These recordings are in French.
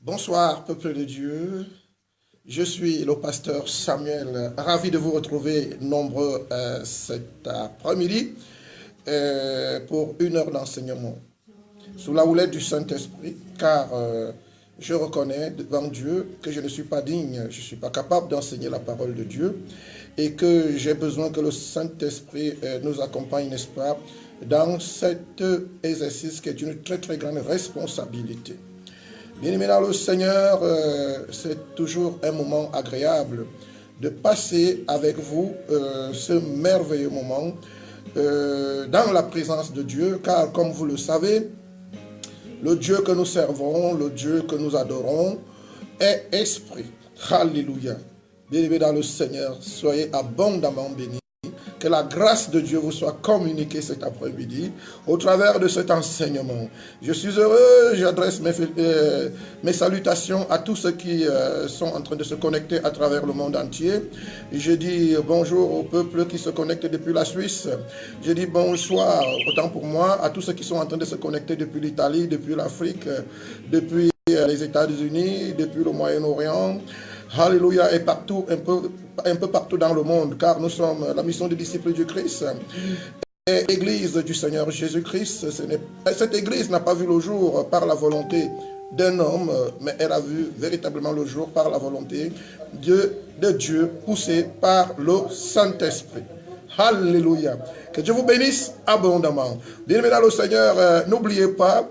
Bonsoir, peuple de Dieu. Je suis le pasteur Samuel, ravi de vous retrouver nombreux cet après-midi pour une heure d'enseignement sous la houlette du Saint-Esprit, car je reconnais devant Dieu que je ne suis pas digne, je ne suis pas capable d'enseigner la parole de Dieu et que j'ai besoin que le Saint-Esprit nous accompagne, n'est-ce pas, dans cet exercice qui est une très très grande responsabilité. Bien-aimés dans le Seigneur, c'est toujours un moment agréable de passer avec vous ce merveilleux moment dans la présence de Dieu, car comme vous le savez, le Dieu que nous servons, le Dieu que nous adorons est esprit. Alléluia. Bien-aimés dans le Seigneur, soyez abondamment bénis. Que la grâce de Dieu vous soit communiquée cet après-midi au travers de cet enseignement. Je suis heureux, j'adresse mes salutations à tous ceux qui sont en train de se connecter à travers le monde entier. Je dis bonjour au peuple qui se connecte depuis la Suisse. Je dis bonsoir, autant pour moi, à tous ceux qui sont en train de se connecter depuis l'Italie, depuis l'Afrique, depuis les États-Unis, depuis le Moyen-Orient. Alléluia, et partout, un peu partout dans le monde, car nous sommes la mission des disciples du Christ et l'église du Seigneur Jésus-Christ. Cette église n'a pas vu le jour par la volonté d'un homme, mais elle a vu véritablement le jour par la volonté de Dieu, poussée par le Saint-Esprit. Alléluia. Que Dieu vous bénisse abondamment. Bien-aimés dans le Seigneur, n'oubliez pas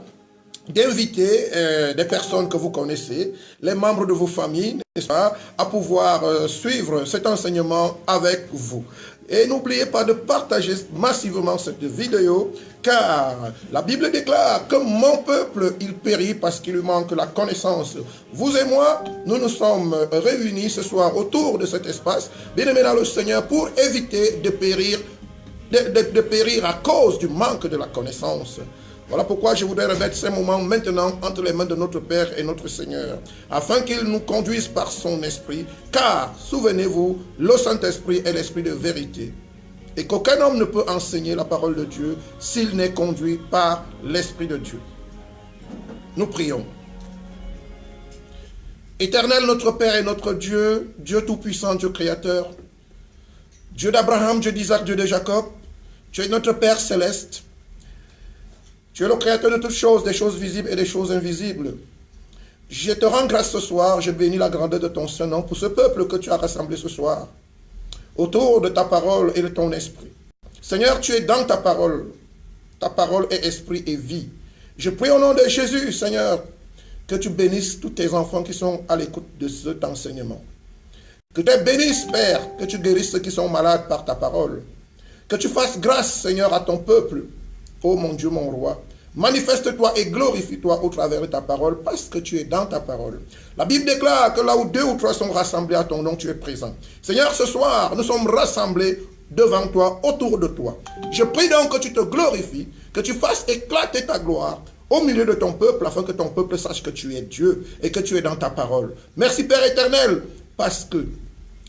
d'inviter des personnes que vous connaissez, les membres de vos familles, n'est-ce pas, à pouvoir suivre cet enseignement avec vous. Et n'oubliez pas de partager massivement cette vidéo, car la Bible déclare que mon peuple, il périt parce qu'il lui manque la connaissance. Vous et moi, nous nous sommes réunis ce soir autour de cet espace, bien-aimés dans le Seigneur, pour éviter de périr, de périr à cause du manque de la connaissance. Voilà pourquoi je voudrais remettre ces moments maintenant entre les mains de notre Père et notre Seigneur, afin qu'il nous conduise par son esprit, car, souvenez-vous, le Saint-Esprit est l'esprit de vérité, et qu'aucun homme ne peut enseigner la parole de Dieu s'il n'est conduit par l'Esprit de Dieu. Nous prions. Éternel, notre Père et notre Dieu, Dieu Tout-Puissant, Dieu Créateur, Dieu d'Abraham, Dieu d'Isaac, Dieu de Jacob, tu es notre Père céleste. Tu es le créateur de toutes choses, des choses visibles et des choses invisibles. Je te rends grâce ce soir, je bénis la grandeur de ton Saint-Nom pour ce peuple que tu as rassemblé ce soir, autour de ta parole et de ton esprit. Seigneur, tu es dans ta parole est esprit et vie. Je prie au nom de Jésus, Seigneur, que tu bénisses tous tes enfants qui sont à l'écoute de cet enseignement. Que tu bénisses, Père, que tu guérisses ceux qui sont malades par ta parole. Que tu fasses grâce, Seigneur, à ton peuple. Oh mon Dieu, mon roi, manifeste-toi et glorifie-toi au travers de ta parole parce que tu es dans ta parole. La Bible déclare que là où 2 ou 3 sont rassemblés à ton nom, tu es présent. Seigneur, ce soir, nous sommes rassemblés devant toi, autour de toi. Je prie donc que tu te glorifies, que tu fasses éclater ta gloire au milieu de ton peuple afin que ton peuple sache que tu es Dieu et que tu es dans ta parole. Merci Père éternel parce que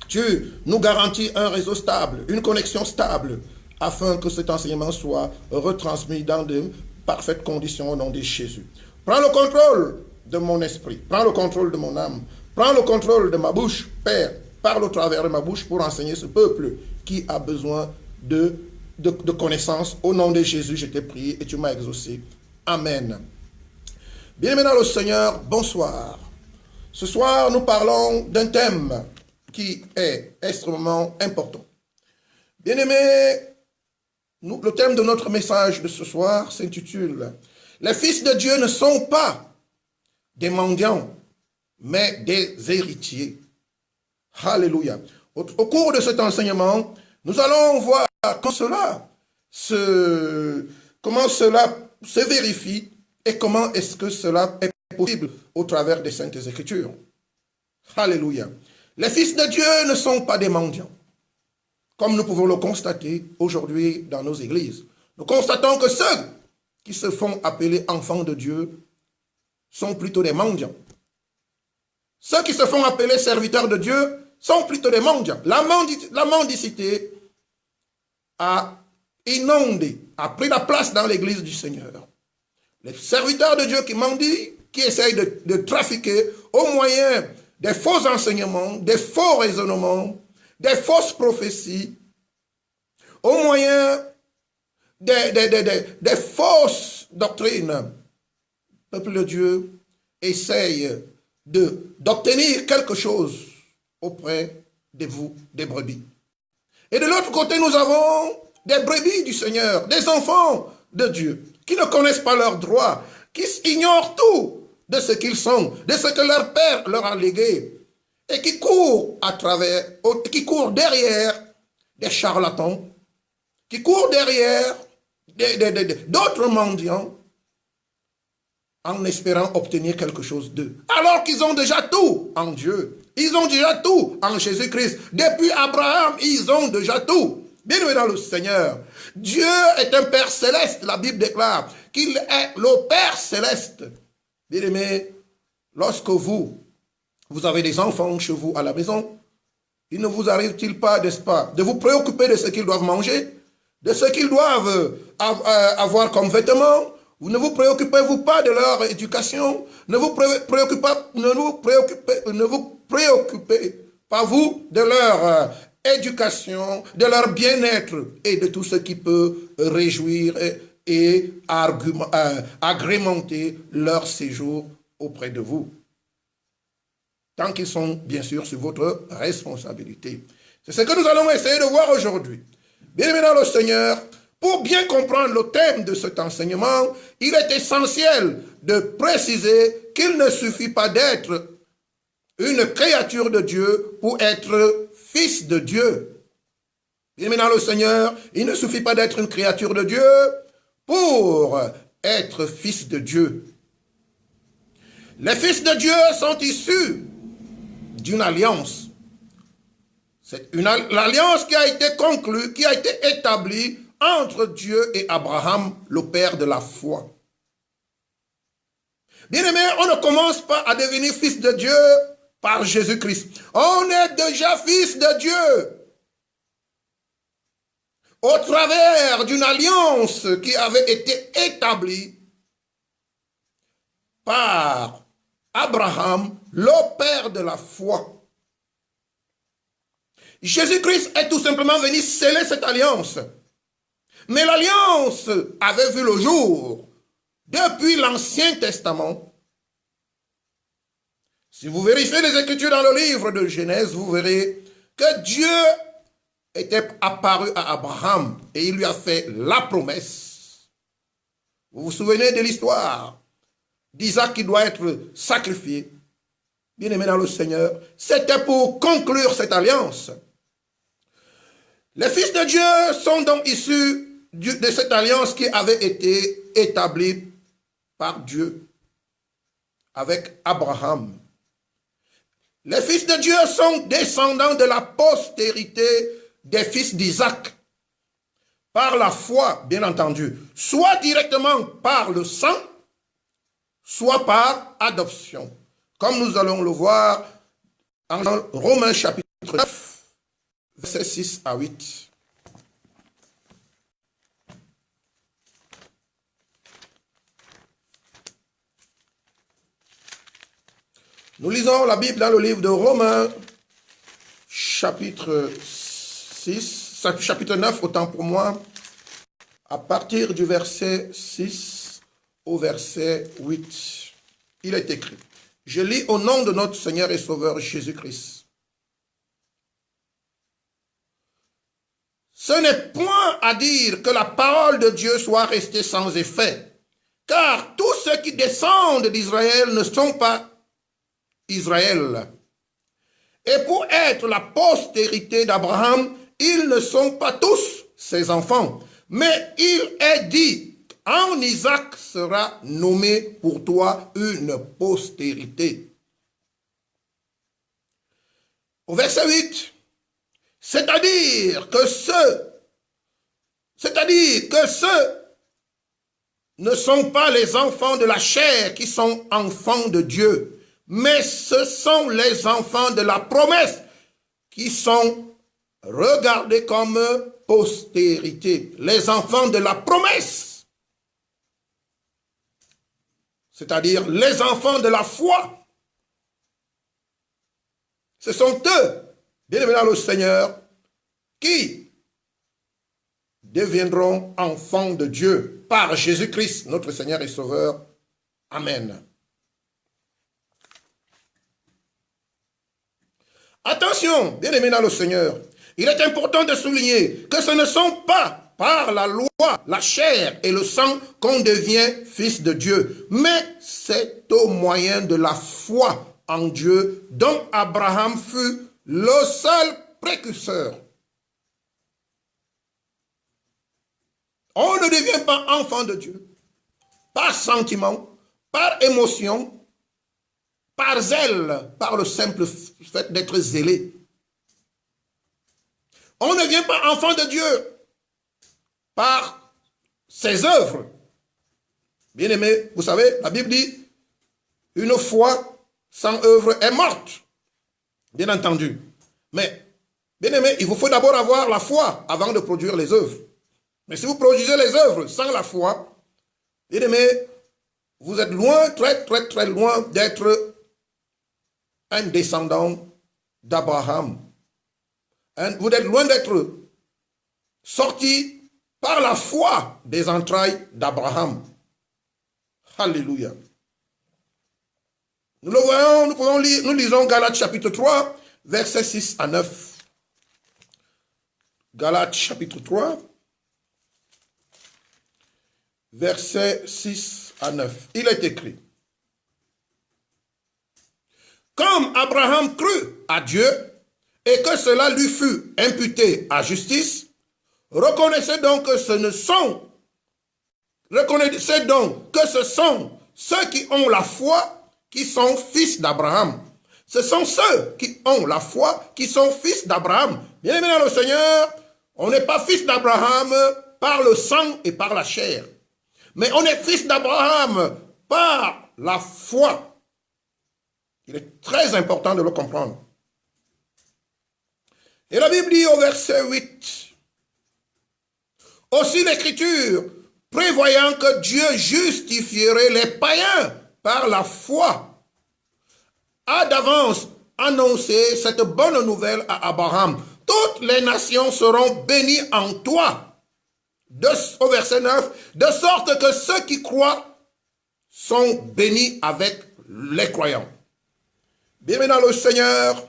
tu nous garantis un réseau stable, une connexion stable, afin que cet enseignement soit retransmis dans de parfaites conditions au nom de Jésus. Prends le contrôle de mon esprit, prends le contrôle de mon âme, prends le contrôle de ma bouche, Père, parle au travers de ma bouche pour enseigner ce peuple qui a besoin de connaissances. Au nom de Jésus, je t'ai prié et tu m'as exaucé. Amen. Bien-aimés dans le Seigneur, bonsoir. Ce soir, nous parlons d'un thème qui est extrêmement important. Bien-aimés, le thème de notre message de ce soir s'intitule « Les fils de Dieu ne sont pas des mendiants, mais des héritiers. » Alléluia. Au cours de cet enseignement, nous allons voir comment cela se vérifie et comment est-ce que cela est possible au travers des Saintes Écritures. Alléluia. Les fils de Dieu ne sont pas des mendiants. Comme nous pouvons le constater aujourd'hui dans nos églises. Nous constatons que ceux qui se font appeler enfants de Dieu sont plutôt des mendiants. Ceux qui se font appeler serviteurs de Dieu sont plutôt des mendiants. La mendicité a inondé, a pris la place dans l'église du Seigneur. Les serviteurs de Dieu qui mendient, qui essayent de trafiquer au moyen des faux enseignements, des faux raisonnements, des fausses prophéties, au moyen des fausses doctrines. Le peuple de Dieu essaye d'obtenir quelque chose auprès de vous, des brebis. Et de l'autre côté, nous avons des brebis du Seigneur, des enfants de Dieu, qui ne connaissent pas leurs droits, qui ignorent tout de ce qu'ils sont, de ce que leur Père leur a légué, et qui courent derrière des charlatans, qui courent derrière d'autres mendiants, en espérant obtenir quelque chose d'eux. Alors qu'ils ont déjà tout en Dieu. Ils ont déjà tout en Jésus-Christ. Depuis Abraham, ils ont déjà tout. Bien-aimés dans le Seigneur, Dieu est un Père céleste. La Bible déclare qu'il est le Père céleste. Bien-aimés, lorsque vous avez des enfants chez vous à la maison, il ne vous arrive-t-il pas, n'est-ce pas, de vous préoccuper de ce qu'ils doivent manger, de ce qu'ils doivent avoir comme vêtements? Vous ne vous préoccupez-vous pas de leur éducation? Ne vous préoccupez pas vous de leur éducation, de leur bien-être et de tout ce qui peut réjouir et agrémenter leur séjour auprès de vous. Tant qu'ils sont bien sûr sur votre responsabilité. C'est ce que nous allons essayer de voir aujourd'hui. Bien-aimés dans le Seigneur, pour bien comprendre le thème de cet enseignement, il est essentiel de préciser qu'il ne suffit pas d'être une créature de Dieu pour être fils de Dieu. Bien-aimés dans le Seigneur, il ne suffit pas d'être une créature de Dieu pour être fils de Dieu. Les fils de Dieu sont issus d'une alliance. C'est l'alliance qui a été conclue, qui a été établie entre Dieu et Abraham, le père de la foi. Bien-aimés, on ne commence pas à devenir fils de Dieu par Jésus-Christ. On est déjà fils de Dieu au travers d'une alliance qui avait été établie par Abraham, le père de la foi. Jésus-Christ est tout simplement venu sceller cette alliance. Mais l'alliance avait vu le jour depuis l'Ancien Testament. Si vous vérifiez les Écritures dans le livre de Genèse, vous verrez que Dieu était apparu à Abraham et il lui a fait la promesse. Vous vous souvenez de l'histoire d'Isaac qui doit être sacrifié. Bien-aimé dans le Seigneur, c'était pour conclure cette alliance. Les fils de Dieu sont donc issus de cette alliance qui avait été établie par Dieu avec Abraham. Les fils de Dieu sont descendants de la postérité des fils d'Isaac, par la foi, bien entendu, soit directement par le sang, soit par adoption, comme nous allons le voir en Romains chapitre 9, versets 6 à 8. Nous lisons la Bible dans le livre de Romains, chapitre 9, autant pour moi, à partir du verset 6 au verset 8. Il est écrit, je lis au nom de notre Seigneur et Sauveur Jésus-Christ. Ce n'est point à dire que la parole de Dieu soit restée sans effet, car tous ceux qui descendent d'Israël ne sont pas Israël. Et pour être la postérité d'Abraham, ils ne sont pas tous ses enfants. Mais il est dit, en Isaac sera nommé pour toi une postérité. Au verset 8, c'est-à-dire que ceux ne sont pas les enfants de la chair qui sont enfants de Dieu, mais ce sont les enfants de la promesse qui sont regardés comme postérité. Les enfants de la promesse. c'est-à-dire les enfants de la foi. Ce sont eux, bien-aimés dans le Seigneur, qui deviendront enfants de Dieu par Jésus-Christ, notre Seigneur et Sauveur. Amen. Attention, bien-aimés dans le Seigneur, il est important de souligner que ce ne sont pas par la loi, la chair et le sang qu'on devient fils de Dieu, mais c'est au moyen de la foi en Dieu dont Abraham fut le seul précurseur. On ne devient pas enfant de Dieu par sentiment, par émotion, par zèle, par le simple fait d'être zélé. On ne devient pas enfant de Dieu par ses œuvres. Bien-aimé, vous savez, la Bible dit, une foi sans œuvre est morte. Bien entendu. Mais, bien-aimé, il vous faut d'abord avoir la foi avant de produire les œuvres. Mais si vous produisez les œuvres sans la foi, bien-aimé, vous êtes loin, très, très, très loin d'être un descendant d'Abraham. Vous êtes loin d'être sorti par la foi des entrailles d'Abraham. Alléluia. Nous le voyons, nous pouvons lire, nous lisons Galates chapitre 3, versets 6 à 9. Galates chapitre 3, versets 6 à 9. Il est écrit: comme Abraham crut à Dieu et que cela lui fut imputé à justice, reconnaissez donc que ce sont ceux qui ont la foi qui sont fils d'Abraham. Ce sont ceux qui ont la foi qui sont fils d'Abraham. Bien-aimés dans le Seigneur, on n'est pas fils d'Abraham par le sang et par la chair. Mais on est fils d'Abraham par la foi. Il est très important de le comprendre. Et la Bible dit au verset 8, aussi l'Écriture, prévoyant que Dieu justifierait les païens par la foi, a d'avance annoncé cette bonne nouvelle à Abraham. Toutes les nations seront bénies en toi. Au verset 9, de sorte que ceux qui croient sont bénis avec les croyants. Bien-aimés dans le Seigneur,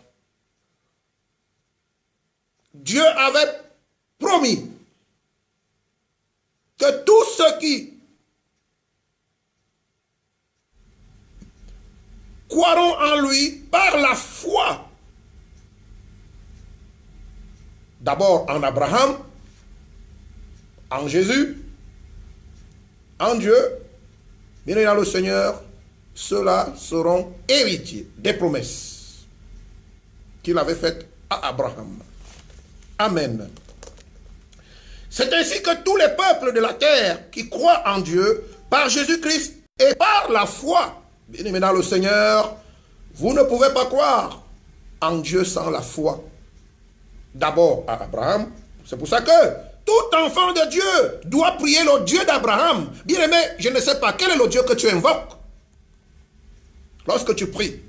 Dieu avait promis que tous ceux qui croiront en lui par la foi, d'abord en Abraham, en Jésus, en Dieu, bien dans le Seigneur, ceux-là seront héritiers des promesses qu'il avait faites à Abraham. Amen. C'est ainsi que tous les peuples de la terre qui croient en Dieu, par Jésus-Christ et par la foi, bien-aimés dans le Seigneur, vous ne pouvez pas croire en Dieu sans la foi. D'abord à Abraham, c'est pour ça que tout enfant de Dieu doit prier le Dieu d'Abraham. Bien-aimé, je ne sais pas, quel est le Dieu que tu invoques lorsque tu pries?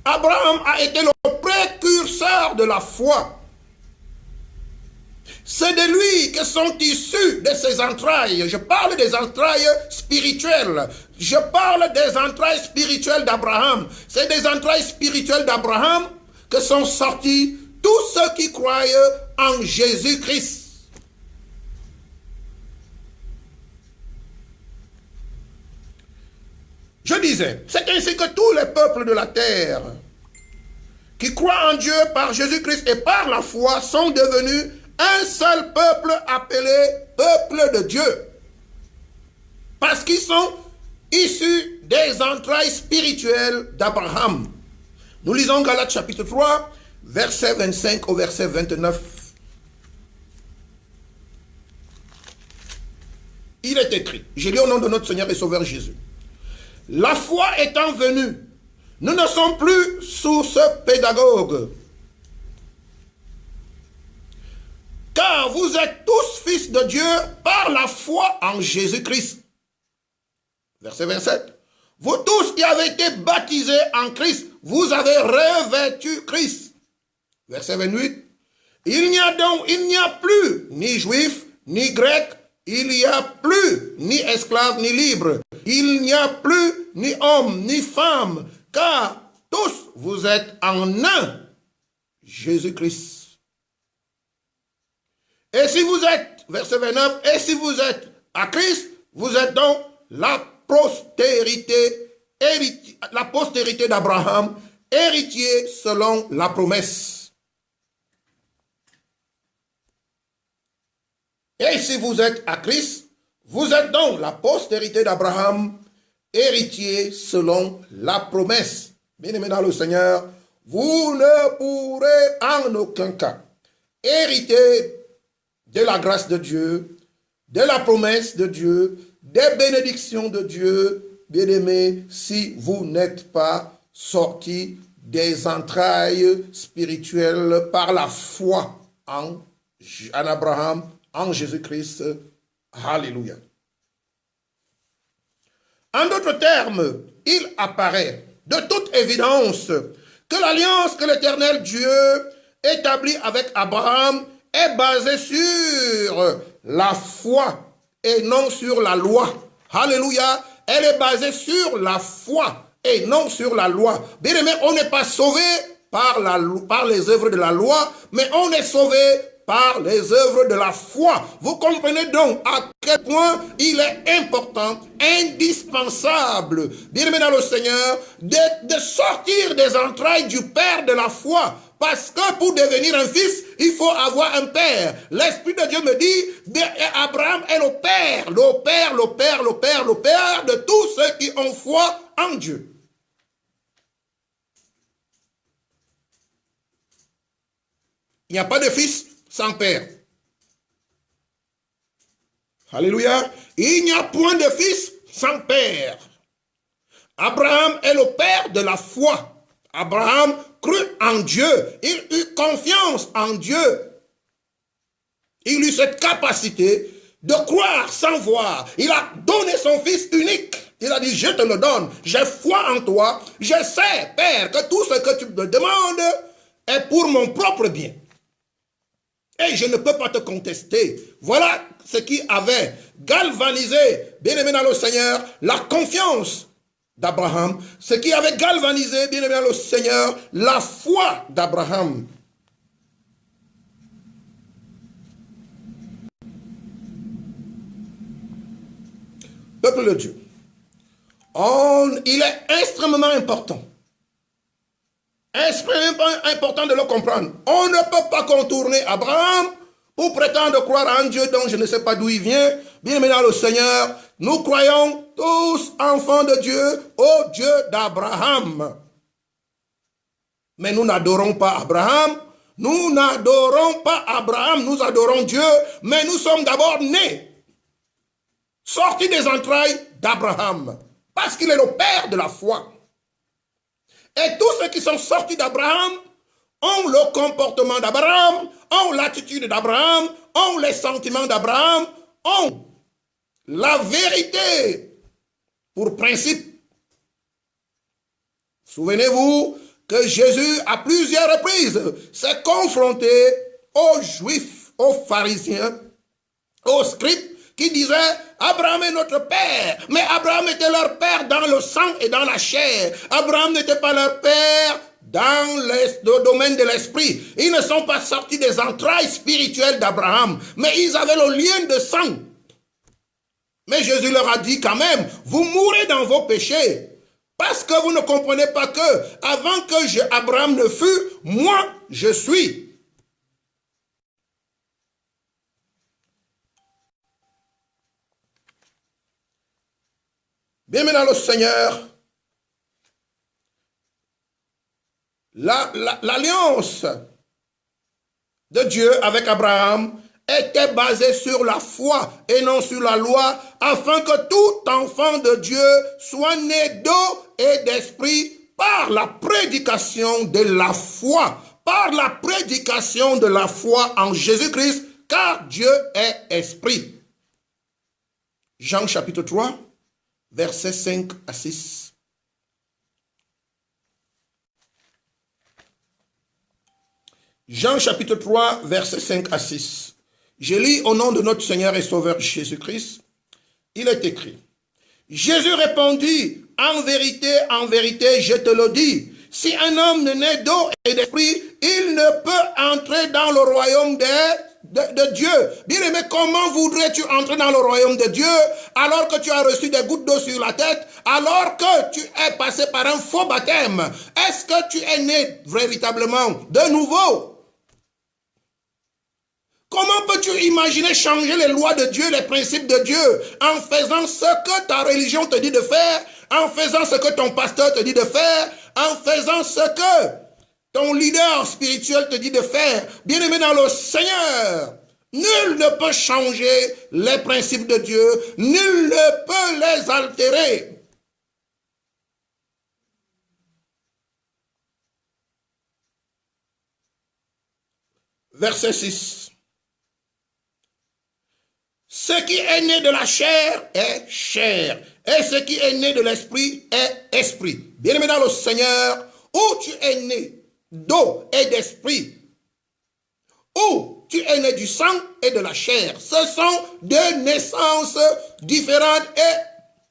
Abraham a été le précurseur de la foi. C'est de lui que sont issus de ses entrailles. Je parle des entrailles spirituelles. Je parle des entrailles spirituelles d'Abraham. C'est des entrailles spirituelles d'Abraham que sont sortis tous ceux qui croient en Jésus-Christ. Je disais, c'est ainsi que tous les peuples de la terre qui croient en Dieu par Jésus-Christ et par la foi sont devenus un seul peuple appelé peuple de Dieu. Parce qu'ils sont issus des entrailles spirituelles d'Abraham. Nous lisons Galates chapitre 3, verset 25 au verset 29. Il est écrit, je lis au nom de notre Seigneur et Sauveur Jésus. La foi étant venue, nous ne sommes plus sous ce pédagogue. Car vous êtes tous fils de Dieu par la foi en Jésus-Christ. Verset 27. Vous tous qui avez été baptisés en Christ, vous avez revêtu Christ. Verset 28. Il n'y a plus ni juif, ni grec, il n'y a plus ni esclave, ni libre. Il n'y a plus ni homme, ni femme, car tous vous êtes en un, Jésus-Christ. Et si vous êtes, verset 29, et si vous êtes à Christ, vous êtes donc la postérité d'Abraham, héritier selon la promesse. Et si vous êtes à Christ, vous êtes donc la postérité d'Abraham, héritier selon la promesse. Bien-aimés dans le Seigneur, vous ne pourrez en aucun cas hériter de la grâce de Dieu, de la promesse de Dieu, des bénédictions de Dieu, bien-aimés, si vous n'êtes pas sortis des entrailles spirituelles par la foi en Abraham, en Jésus-Christ. Alléluia. En d'autres termes, il apparaît de toute évidence que l'alliance que l'Éternel Dieu établit avec Abraham est basée sur la foi et non sur la loi. Alléluia. Elle est basée sur la foi et non sur la loi. Bien aimé, on n'est pas sauvé par les œuvres de la loi, mais on est sauvé par les œuvres de la foi. Vous comprenez donc à quel point il est important, indispensable, bien aimé dans le Seigneur, de sortir des entrailles du Père de la foi. Parce que pour devenir un fils, il faut avoir un père. L'Esprit de Dieu me dit, Abraham est le père de tous ceux qui ont foi en Dieu. Il n'y a pas de fils sans père. Alléluia. Il n'y a point de fils sans père. Abraham est le père de la foi. Abraham crut en Dieu. Il eut confiance en Dieu. Il eut cette capacité de croire sans voir. Il a donné son fils unique. Il a dit, je te le donne. J'ai foi en toi. Je sais, Père, que tout ce que tu me demandes est pour mon propre bien. Et je ne peux pas te contester. Voilà ce qui avait galvanisé, bien-aimé dans le Seigneur, la confiance d'Abraham. Ce qui avait galvanisé, bien-aimé dans le Seigneur, la foi d'Abraham. Peuple de Dieu, il est extrêmement important. Extrêmement important de le comprendre. On ne peut pas contourner Abraham pour prétendre croire en Dieu dont je ne sais pas d'où il vient. Bien aimé dans le Seigneur, nous croyons tous enfants de Dieu au Dieu d'Abraham. Mais nous n'adorons pas Abraham. Nous n'adorons pas Abraham, nous adorons Dieu. Mais nous sommes d'abord nés, sortis des entrailles d'Abraham. Parce qu'il est le père de la foi. Et tous ceux qui sont sortis d'Abraham ont le comportement d'Abraham, ont l'attitude d'Abraham, ont les sentiments d'Abraham, ont la vérité pour principe. Souvenez-vous que Jésus, à plusieurs reprises, s'est confronté aux Juifs, aux pharisiens, aux scribes, qui disaient, Abraham est notre père. Mais Abraham était leur père dans le sang et dans la chair. Abraham n'était pas leur père dans le domaine de l'esprit. Ils ne sont pas sortis des entrailles spirituelles d'Abraham, mais ils avaient le lien de sang. Mais Jésus leur a dit quand même, vous mourrez dans vos péchés. Parce que vous ne comprenez pas que, avant que Abraham ne fût, moi, je suis. Bien maintenant le Seigneur, l'alliance de Dieu avec Abraham était basée sur la foi et non sur la loi, afin que tout enfant de Dieu soit né d'eau et d'esprit par la prédication de la foi, par la prédication de la foi en Jésus-Christ, car Dieu est esprit. Jean chapitre 3, versets 5 à 6. Jean chapitre 3, versets 5 à 6. Je lis au nom de notre Seigneur et Sauveur Jésus-Christ. Il est écrit. Jésus répondit, en vérité, je te le dis, si un homme ne naît d'eau et d'esprit, il ne peut entrer dans le royaume de Dieu. Bien-aimé, comment voudrais-tu entrer dans le royaume de Dieu alors que tu as reçu des gouttes d'eau sur la tête, alors que tu es passé par un faux baptême? Est-ce que tu es né véritablement de nouveau? Comment peux-tu imaginer changer les lois de Dieu, les principes de Dieu, en faisant ce que ta religion te dit de faire, en faisant ce que ton pasteur te dit de faire, en faisant ce que ton leader spirituel te dit de faire? Bien-aimé dans le Seigneur, nul ne peut changer les principes de Dieu, nul ne peut les altérer. Verset 6. Ce qui est né de la chair est chair, et ce qui est né de l'esprit est esprit. Bien-aimé dans le Seigneur, où tu es né d'eau et d'esprit, où tu es né du sang et de la chair, ce sont deux naissances différentes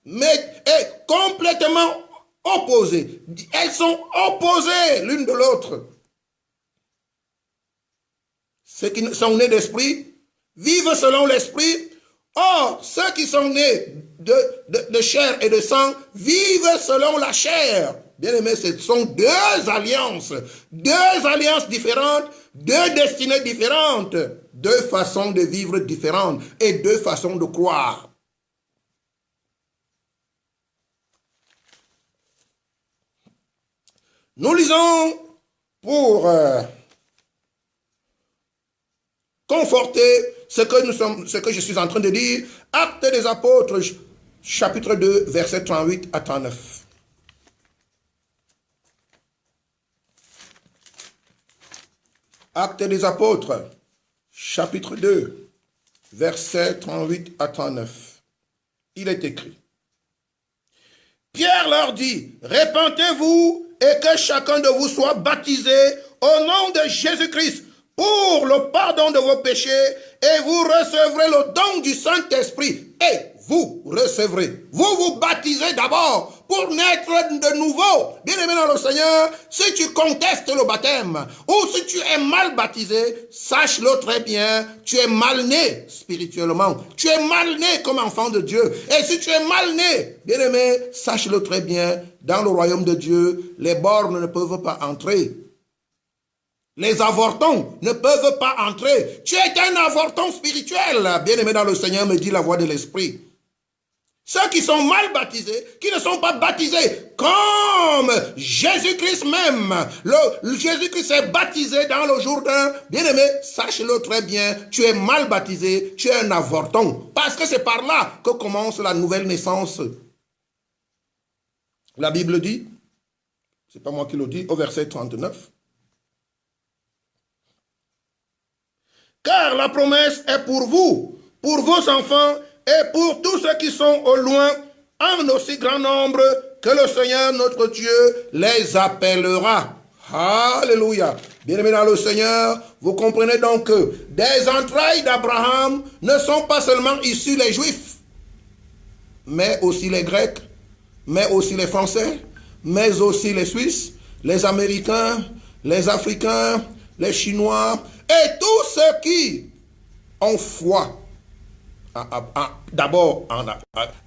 et complètement opposées. Elles sont opposées l'une de l'autre. Ceux qui sont nés d'esprit vivent selon l'esprit. Or, ceux qui sont nés de chair et de sang vivent selon la chair. Bien aimé, ce sont deux alliances différentes, deux destinées différentes, deux façons de vivre différentes et deux façons de croire. Nous lisons pour conforter ce que je suis en train de dire, Actes des Apôtres, chapitre 2, versets 38 à 39. Actes des Apôtres, chapitre 2, versets 38 à 39. Il est écrit. Pierre leur dit, répentez-vous et que chacun de vous soit baptisé au nom de Jésus-Christ pour le pardon de vos péchés, et vous recevrez le don du Saint-Esprit. Et vous recevrez. Vous vous baptisez d'abord pour naître de nouveau. Bien-aimé dans le Seigneur, si tu contestes le baptême, ou si tu es mal baptisé, sache-le très bien, tu es mal né spirituellement. Tu es mal né comme enfant de Dieu. Et si tu es mal né, bien-aimé, sache-le très bien, dans le royaume de Dieu, les bornes ne peuvent pas entrer. Les avortons ne peuvent pas entrer. Tu es un avorton spirituel. Bien-aimé dans le Seigneur, me dit la voix de l'Esprit. Ceux qui sont mal baptisés, qui ne sont pas baptisés comme Jésus-Christ même. Jésus-Christ est baptisé dans le Jourdain. Bien-aimé, sache-le très bien, tu es mal baptisé, tu es un avorton. Parce que c'est par là que commence la nouvelle naissance. La Bible dit, c'est pas moi qui le dis, au verset 39. Car la promesse est pour vous, pour vos enfants et pour tous ceux qui sont au loin, en aussi grand nombre que le Seigneur notre Dieu les appellera. Alléluia. Bien-aimés dans le Seigneur, vous comprenez donc que des entrailles d'Abraham ne sont pas seulement issus les Juifs, mais aussi les Grecs, mais aussi les Français, mais aussi les Suisses, les Américains, les Africains, les Chinois, et tous ceux qui ont foi, d'abord,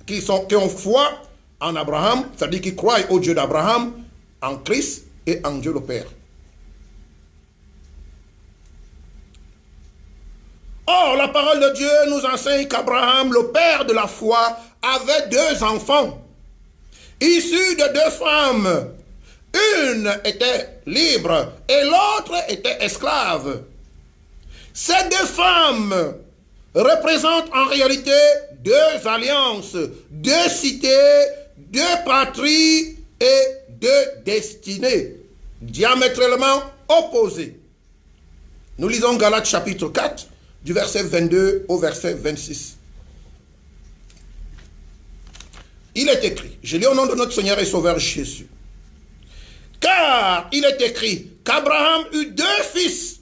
qui ont foi en Abraham, c'est-à-dire qui croient au Dieu d'Abraham, en Christ et en Dieu le Père. Or, la parole de Dieu nous enseigne qu'Abraham, le père de la foi, avait deux enfants, issus de deux femmes. Une était libre et l'autre était esclave. Ces deux femmes représentent en réalité deux alliances, deux cités, deux patries et deux destinées, diamétralement opposées. Nous lisons Galates chapitre 4, du verset 22 au verset 26. il est écrit, je lis au nom de notre Seigneur et Sauveur Jésus. Car il est écrit qu'Abraham eut deux fils,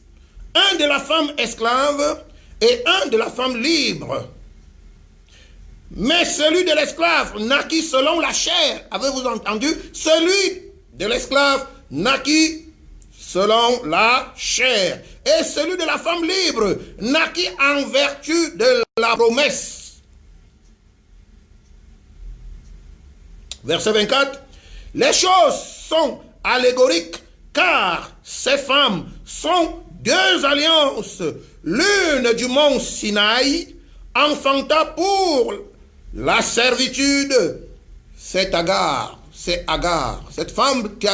un de la femme esclave et un de la femme libre. Mais celui de l'esclave naquit selon la chair. Avez-vous entendu? Celui de l'esclave naquit selon la chair. Et celui de la femme libre naquit en vertu de la promesse. Verset 24. Les choses sont allégoriques, car ces femmes sont deux alliances. L'une du mont Sinaï enfanta pour la servitude. C'est Agar. C'est Agar. Cette femme qui a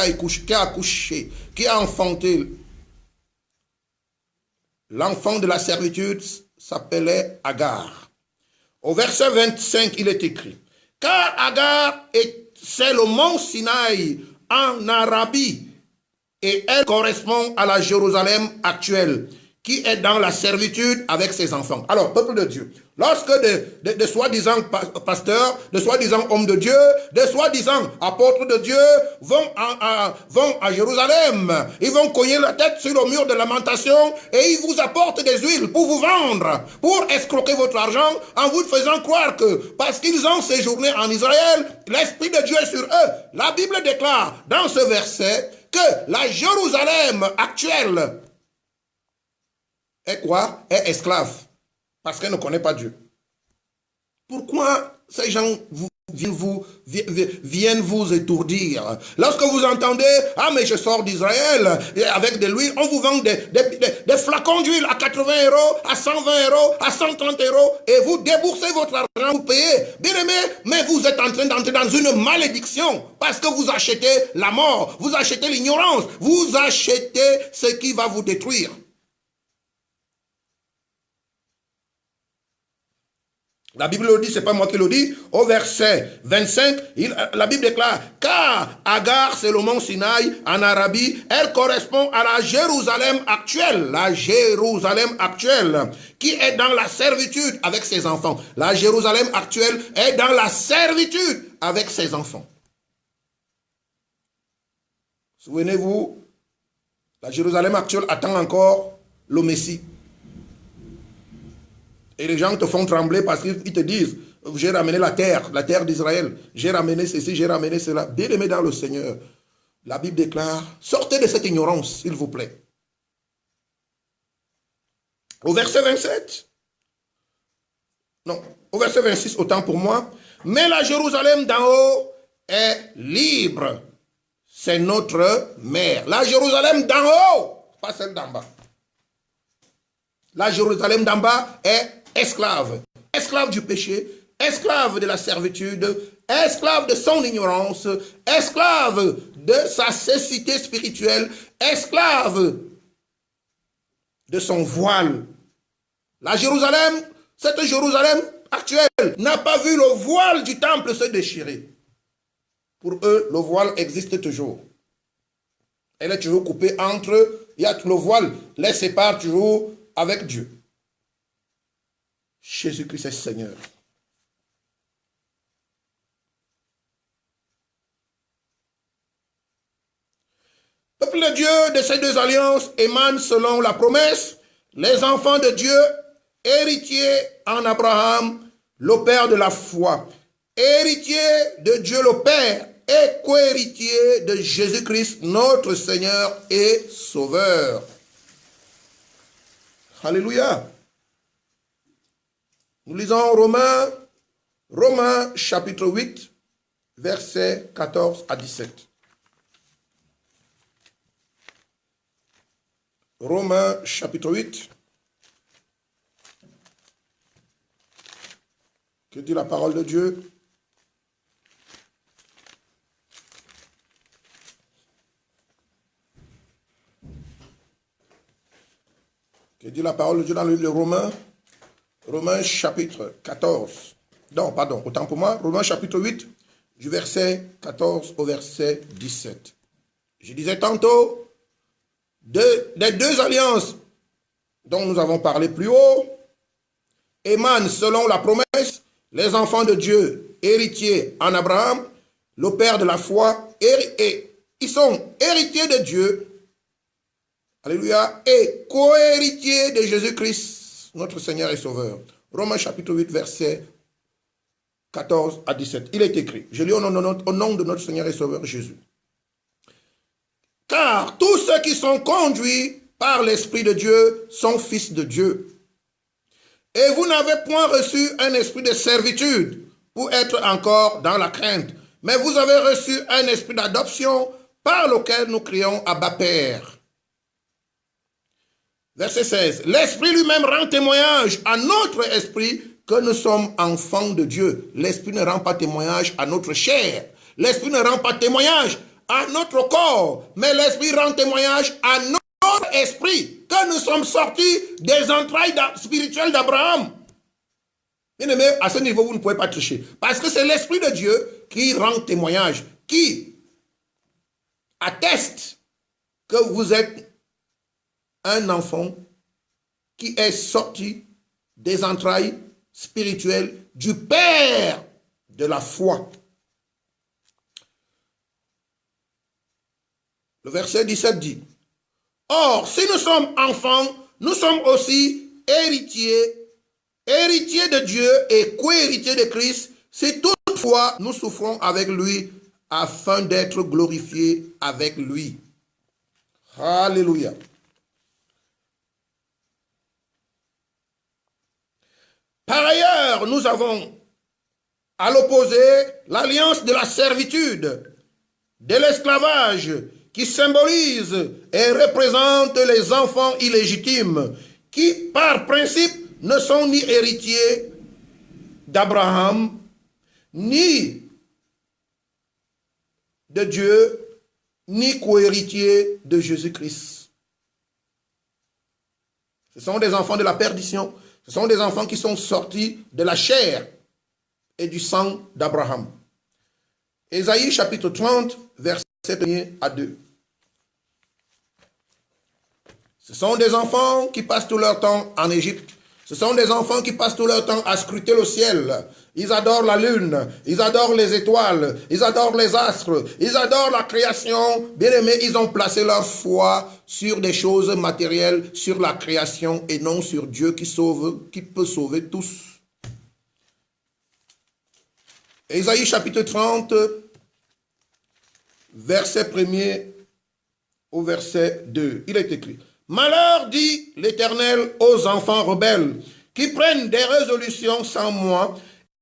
accouché, qui a enfanté. L'enfant de la servitude s'appelait Agar. Au verset 25, il est écrit. Car Agar, c'est le mont Sinaï en Arabie. Et elle correspond à la Jérusalem actuelle, qui est dans la servitude avec ses enfants. Alors, peuple de Dieu, lorsque de soi-disant pasteurs, de soi-disant hommes de Dieu, de soi-disant apôtres de Dieu vont à Jérusalem, ils vont cogner la tête sur le mur de lamentation et ils vous apportent des huiles pour vous vendre, pour escroquer votre argent en vous faisant croire que parce qu'ils ont séjourné en Israël, l'Esprit de Dieu est sur eux. La Bible déclare dans ce verset que la Jérusalem actuelle est quoi? Est esclave. Parce qu'elle ne connaît pas Dieu. Pourquoi ces gens viennent vous étourdir? Lorsque vous entendez, ah mais je sors d'Israël, avec de l'huile, on vous vend des flacons d'huile à 80 €, à 120 €, à 130 €, et vous déboursez votre argent, vous payez. Bien aimé, mais vous êtes en train d'entrer dans une malédiction, parce que vous achetez la mort, vous achetez l'ignorance, vous achetez ce qui va vous détruire. La Bible le dit, c'est pas moi qui le dis. Au verset 25, la Bible déclare, car Agar, c'est le mont Sinaï en Arabie, elle correspond à la Jérusalem actuelle, qui est dans la servitude avec ses enfants. La Jérusalem actuelle est dans la servitude avec ses enfants. Souvenez-vous, la Jérusalem actuelle attend encore le Messie. Et les gens te font trembler parce qu'ils te disent, j'ai ramené la terre d'Israël, j'ai ramené ceci, j'ai ramené cela. Bien-aimés dans le Seigneur, la Bible déclare, sortez de cette ignorance, s'il vous plaît. Au verset 27, non, au verset 26, autant pour moi, mais la Jérusalem d'en haut est libre. C'est notre mère. La Jérusalem d'en haut, pas celle d'en bas. La Jérusalem d'en bas est esclave, esclave du péché, esclave de la servitude, esclave de son ignorance, esclave de sa cécité spirituelle, esclave de son voile. La Jérusalem, cette Jérusalem actuelle, n'a pas vu le voile du temple se déchirer. Pour eux, le voile existe toujours. Elle est toujours coupée entre eux. Le voile les sépare toujours avec Dieu. Jésus-Christ est Seigneur. Peuple de Dieu, de ces deux alliances émanent selon la promesse les enfants de Dieu, héritiers en Abraham, le Père de la foi, héritiers de Dieu le Père et co-héritiers de Jésus-Christ, notre Seigneur et Sauveur. Alléluia. Nous lisons Romains chapitre 8, versets 14 à 17. Romains chapitre 8. Que dit la parole de Dieu? Que dit la parole de Dieu dans le livre de Romains? Romains chapitre 14. Non, pardon, autant pour moi. Romains chapitre 8, du verset 14 au verset 17. Je disais tantôt, des deux alliances dont nous avons parlé plus haut, émanent selon la promesse les enfants de Dieu, héritiers en Abraham, le père de la foi, et ils sont héritiers de Dieu, alléluia, et co-héritiers de Jésus-Christ, notre Seigneur et Sauveur. Romains chapitre 8, verset 14 à 17. Il est écrit, je lis au nom de notre Seigneur et Sauveur Jésus. Car tous ceux qui sont conduits par l'Esprit de Dieu sont fils de Dieu. Et vous n'avez point reçu un esprit de servitude pour être encore dans la crainte, mais vous avez reçu un esprit d'adoption par lequel nous crions Abba Père. Verset 16. L'Esprit lui-même rend témoignage à notre esprit que nous sommes enfants de Dieu. L'Esprit ne rend pas témoignage à notre chair. L'Esprit ne rend pas témoignage à notre corps, mais l'Esprit rend témoignage à notre esprit que nous sommes sortis des entrailles spirituelles d'Abraham. Bien aimé, à ce niveau, vous ne pouvez pas tricher. Parce que c'est l'Esprit de Dieu qui rend témoignage, qui atteste que vous êtes un enfant qui est sorti des entrailles spirituelles du Père de la foi. Le verset 17 dit, « Or, si nous sommes enfants, nous sommes aussi héritiers de Dieu et co-héritiers de Christ, si toutefois nous souffrons avec lui, afin d'être glorifiés avec lui. » Alléluia. Par ailleurs, nous avons à l'opposé l'alliance de la servitude, de l'esclavage, qui symbolise et représente les enfants illégitimes, qui par principe ne sont ni héritiers d'Abraham, ni de Dieu, ni co-héritiers de Jésus-Christ. Ce sont des enfants de la perdition. Ce sont des enfants qui sont sortis de la chair et du sang d'Abraham. Ésaïe chapitre 30, verset 1 à 2. Ce sont des enfants qui passent tout leur temps en Égypte. Ce sont des enfants qui passent tout leur temps à scruter le ciel. Ils adorent la lune, ils adorent les étoiles, ils adorent les astres, ils adorent la création. Bien aimés, ils ont placé leur foi sur des choses matérielles, sur la création et non sur Dieu qui sauve, qui peut sauver tous. Ésaïe chapitre 30, verset 1er au verset 2. Il est écrit, « Malheur, dit l'Éternel, aux enfants rebelles, qui prennent des résolutions sans moi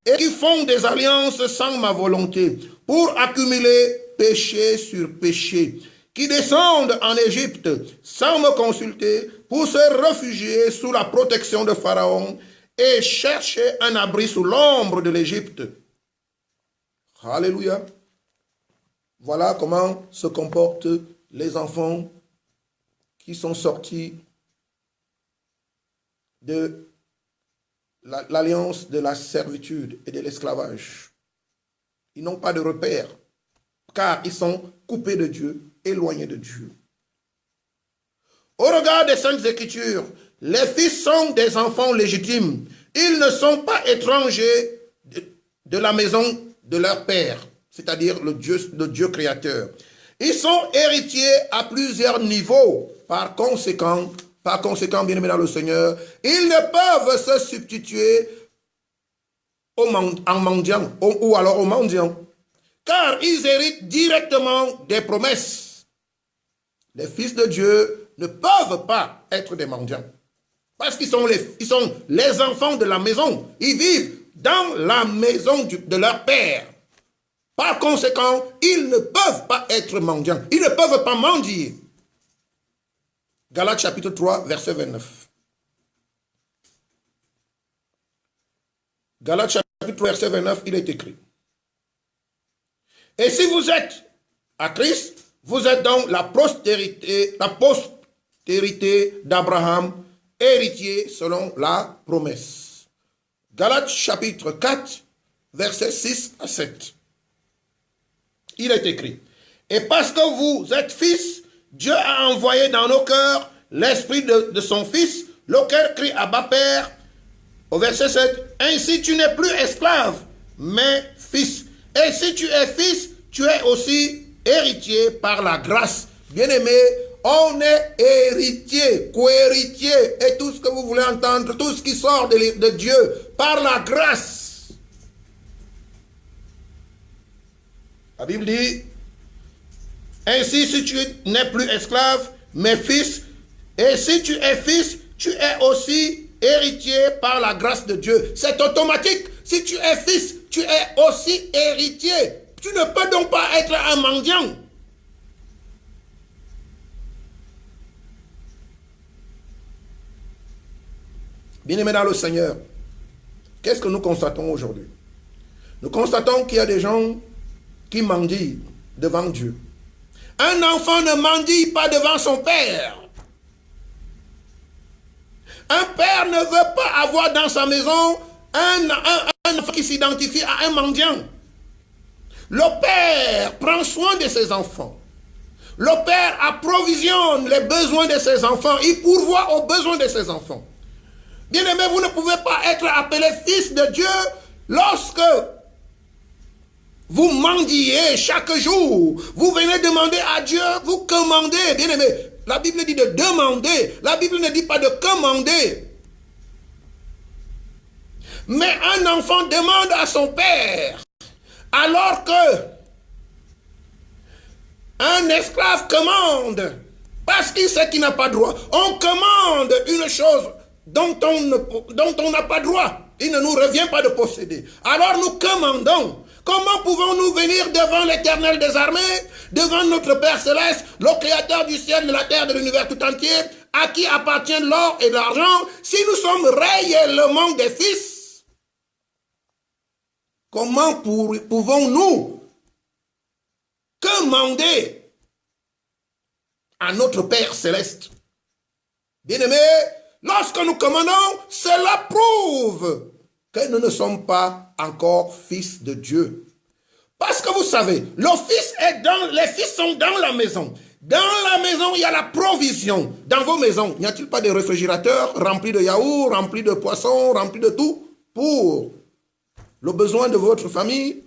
et qui font des alliances sans ma volonté, pour accumuler péché sur péché, qui descendent en Égypte sans me consulter, pour se réfugier sous la protection de Pharaon et chercher un abri sous l'ombre de l'Égypte. » Alléluia. Voilà comment se comportent les enfants qui sont sortis de l'alliance de la servitude et de l'esclavage. Ils n'ont pas de repère, car ils sont coupés de Dieu, éloignés de Dieu. Au regard des Saintes Écritures, les fils sont des enfants légitimes. Ils ne sont pas étrangers de la maison de leur père, c'est-à-dire le Dieu créateur. Ils sont héritiers à plusieurs niveaux. Par conséquent, bien-aimés dans le Seigneur, ils ne peuvent se substituer en mendiant ou alors aux mendiants, car ils héritent directement des promesses. Les fils de Dieu ne peuvent pas être des mendiants, parce qu'ils sont les enfants de la maison. Ils vivent dans la maison de leur père. Par conséquent, ils ne peuvent pas être mendiants. Ils ne peuvent pas mendier. Galates chapitre 3, verset 29. Galates chapitre 3, verset 29, il est écrit. Et si vous êtes à Christ, vous êtes donc la postérité d'Abraham, héritier selon la promesse. Galates chapitre 4, verset 6 à 7. Il est écrit. Et parce que vous êtes fils, Dieu a envoyé dans nos cœurs l'esprit de son Fils, lequel crie Abba Père. Au verset 7, ainsi tu n'es plus esclave, mais fils. Et si tu es fils, tu es aussi héritier par la grâce. Bien-aimé, on est héritier, co-héritier, et tout ce que vous voulez entendre, tout ce qui sort de Dieu, par la grâce. La Bible dit, ainsi si tu n'es plus esclave, mais fils, et si tu es fils, tu es aussi héritier par la grâce de Dieu. C'est automatique. Si tu es fils, tu es aussi héritier. Tu ne peux donc pas être un mendiant. Bien-aimés dans le Seigneur, qu'est-ce que nous constatons aujourd'hui? Nous constatons qu'il y a des gens qui mendient devant Dieu. Un enfant ne mendie pas devant son père. Un père ne veut pas avoir dans sa maison un enfant qui s'identifie à un mendiant. Le père prend soin de ses enfants. Le père approvisionne les besoins de ses enfants. Il pourvoit aux besoins de ses enfants. Bien-aimé, vous ne pouvez pas être appelé fils de Dieu lorsque vous mendiez chaque jour. Vous venez demander à Dieu, vous commandez. Bien-aimé, la Bible dit de demander. La Bible ne dit pas de commander. Mais un enfant demande à son père, alors que un esclave commande, parce qu'il sait qu'il n'a pas droit. On commande une chose dont on n'a pas droit. Il ne nous revient pas de posséder. Alors nous commandons. Comment pouvons-nous venir devant l'Éternel des armées, devant notre Père Céleste, le Créateur du ciel, de la terre, de l'univers tout entier, à qui appartient l'or et l'argent, si nous sommes réellement des fils? Comment pouvons-nous commander à notre Père Céleste? Bien-aimés, lorsque nous commandons, cela prouve que nous ne sommes pas encore fils de Dieu. Parce que vous savez, les fils sont dans la maison. Dans la maison, il y a la provision. Dans vos maisons, n'y a-t-il pas des réfrigérateurs remplis de yaourts, remplis de poissons, remplis de tout pour le besoin de votre famille?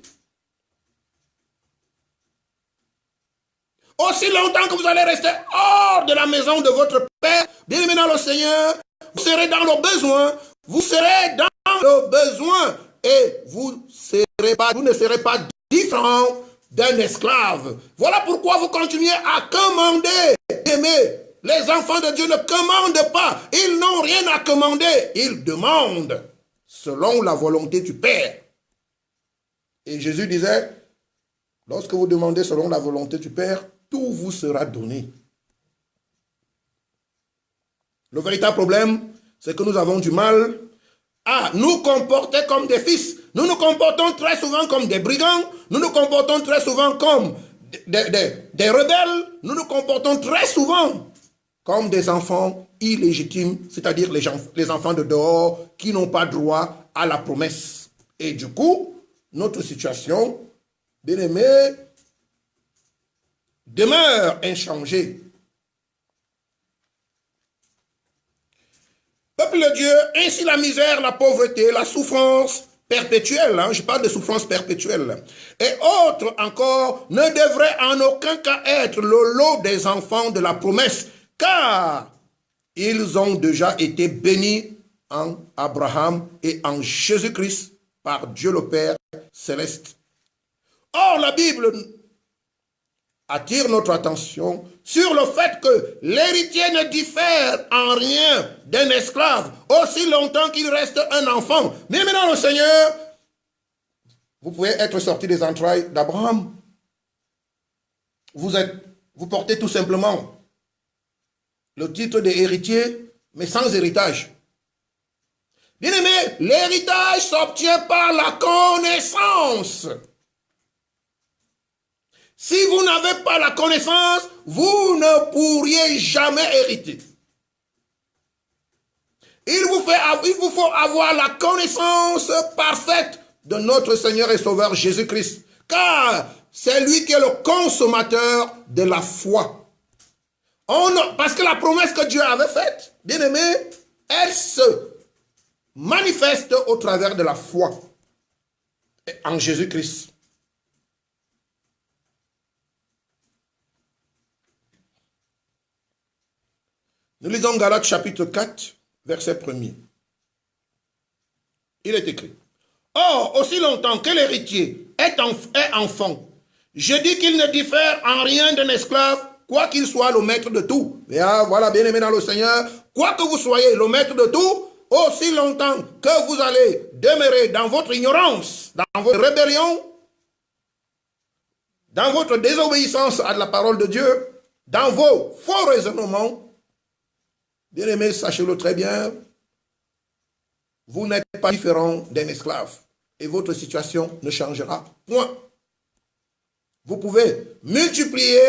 Aussi longtemps que vous allez rester hors de la maison de votre Père, bien-aimé dans le Seigneur, vous serez dans le besoin, vous serez dans le besoin et vous ne serez pas différent d'un esclave. Voilà pourquoi vous continuez à commander. Aimez, les enfants de Dieu ne commandent pas, ils n'ont rien à commander, ils demandent selon la volonté du Père. Et Jésus disait, lorsque vous demandez selon la volonté du Père, tout vous sera donné. Le véritable problème, c'est que nous avons du mal à nous comporter comme des fils. Nous nous comportons très souvent comme des brigands. Nous nous comportons très souvent comme des rebelles. Nous nous comportons très souvent comme des enfants illégitimes, c'est-à-dire les enfants de dehors qui n'ont pas droit à la promesse. Et du coup, notre situation, bien aimé, demeure inchangée. Peuple de Dieu, ainsi la misère, la pauvreté, la souffrance perpétuelle, je parle de souffrance perpétuelle, et autres encore, ne devraient en aucun cas être le lot des enfants de la promesse, car ils ont déjà été bénis en Abraham et en Jésus-Christ par Dieu le Père céleste. Or, la Bible attire notre attention sur le fait que l'héritier ne diffère en rien d'un esclave aussi longtemps qu'il reste un enfant. Mais maintenant, le Seigneur, vous pouvez être sorti des entrailles d'Abraham. Vous portez tout simplement le titre d'héritier, mais sans héritage. Bien aimé, l'héritage s'obtient par la connaissance. Si vous n'avez pas la connaissance, vous ne pourriez jamais hériter. Il vous faut avoir la connaissance parfaite de notre Seigneur et Sauveur Jésus-Christ. Car c'est lui qui est le consommateur de la foi. Parce que la promesse que Dieu avait faite, bien aimé, elle se manifeste au travers de la foi en Jésus-Christ. Nous lisons Galates chapitre 4, verset 1er. Il est écrit: Or, aussi longtemps que l'héritier est enfant, je dis qu'il ne diffère en rien d'un esclave, quoi qu'il soit le maître de tout. Et voilà, bien-aimé dans le Seigneur, quoi que vous soyez le maître de tout, aussi longtemps que vous allez demeurer dans votre ignorance, dans votre rébellion, dans votre désobéissance à la parole de Dieu, dans vos faux raisonnements, bien-aimé, sachez-le très bien, vous n'êtes pas différent d'un esclave et votre situation ne changera point. Vous pouvez multiplier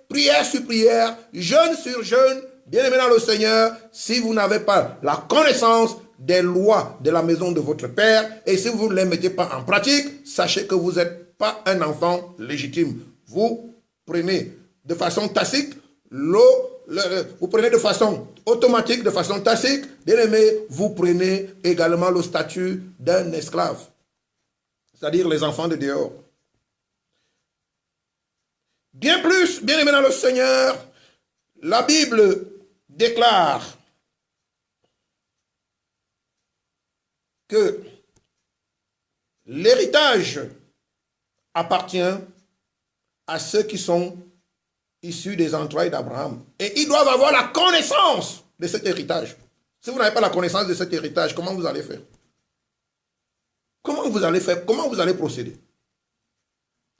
prière sur prière, jeûne sur jeûne, bien-aimé dans le Seigneur, si vous n'avez pas la connaissance des lois de la maison de votre Père et si vous ne les mettez pas en pratique, sachez que vous n'êtes pas un enfant légitime. Vous prenez de façon tacite vous prenez de façon automatique, de façon tacite, bien-aimé, vous prenez également le statut d'un esclave, c'est-à-dire les enfants de dehors. Bien plus, bien-aimé dans le Seigneur, la Bible déclare que l'héritage appartient à ceux qui sont issus des entrailles d'Abraham. Et ils doivent avoir la connaissance de cet héritage. Si vous n'avez pas la connaissance de cet héritage, comment vous allez faire? Comment vous allez faire? Comment vous allez procéder?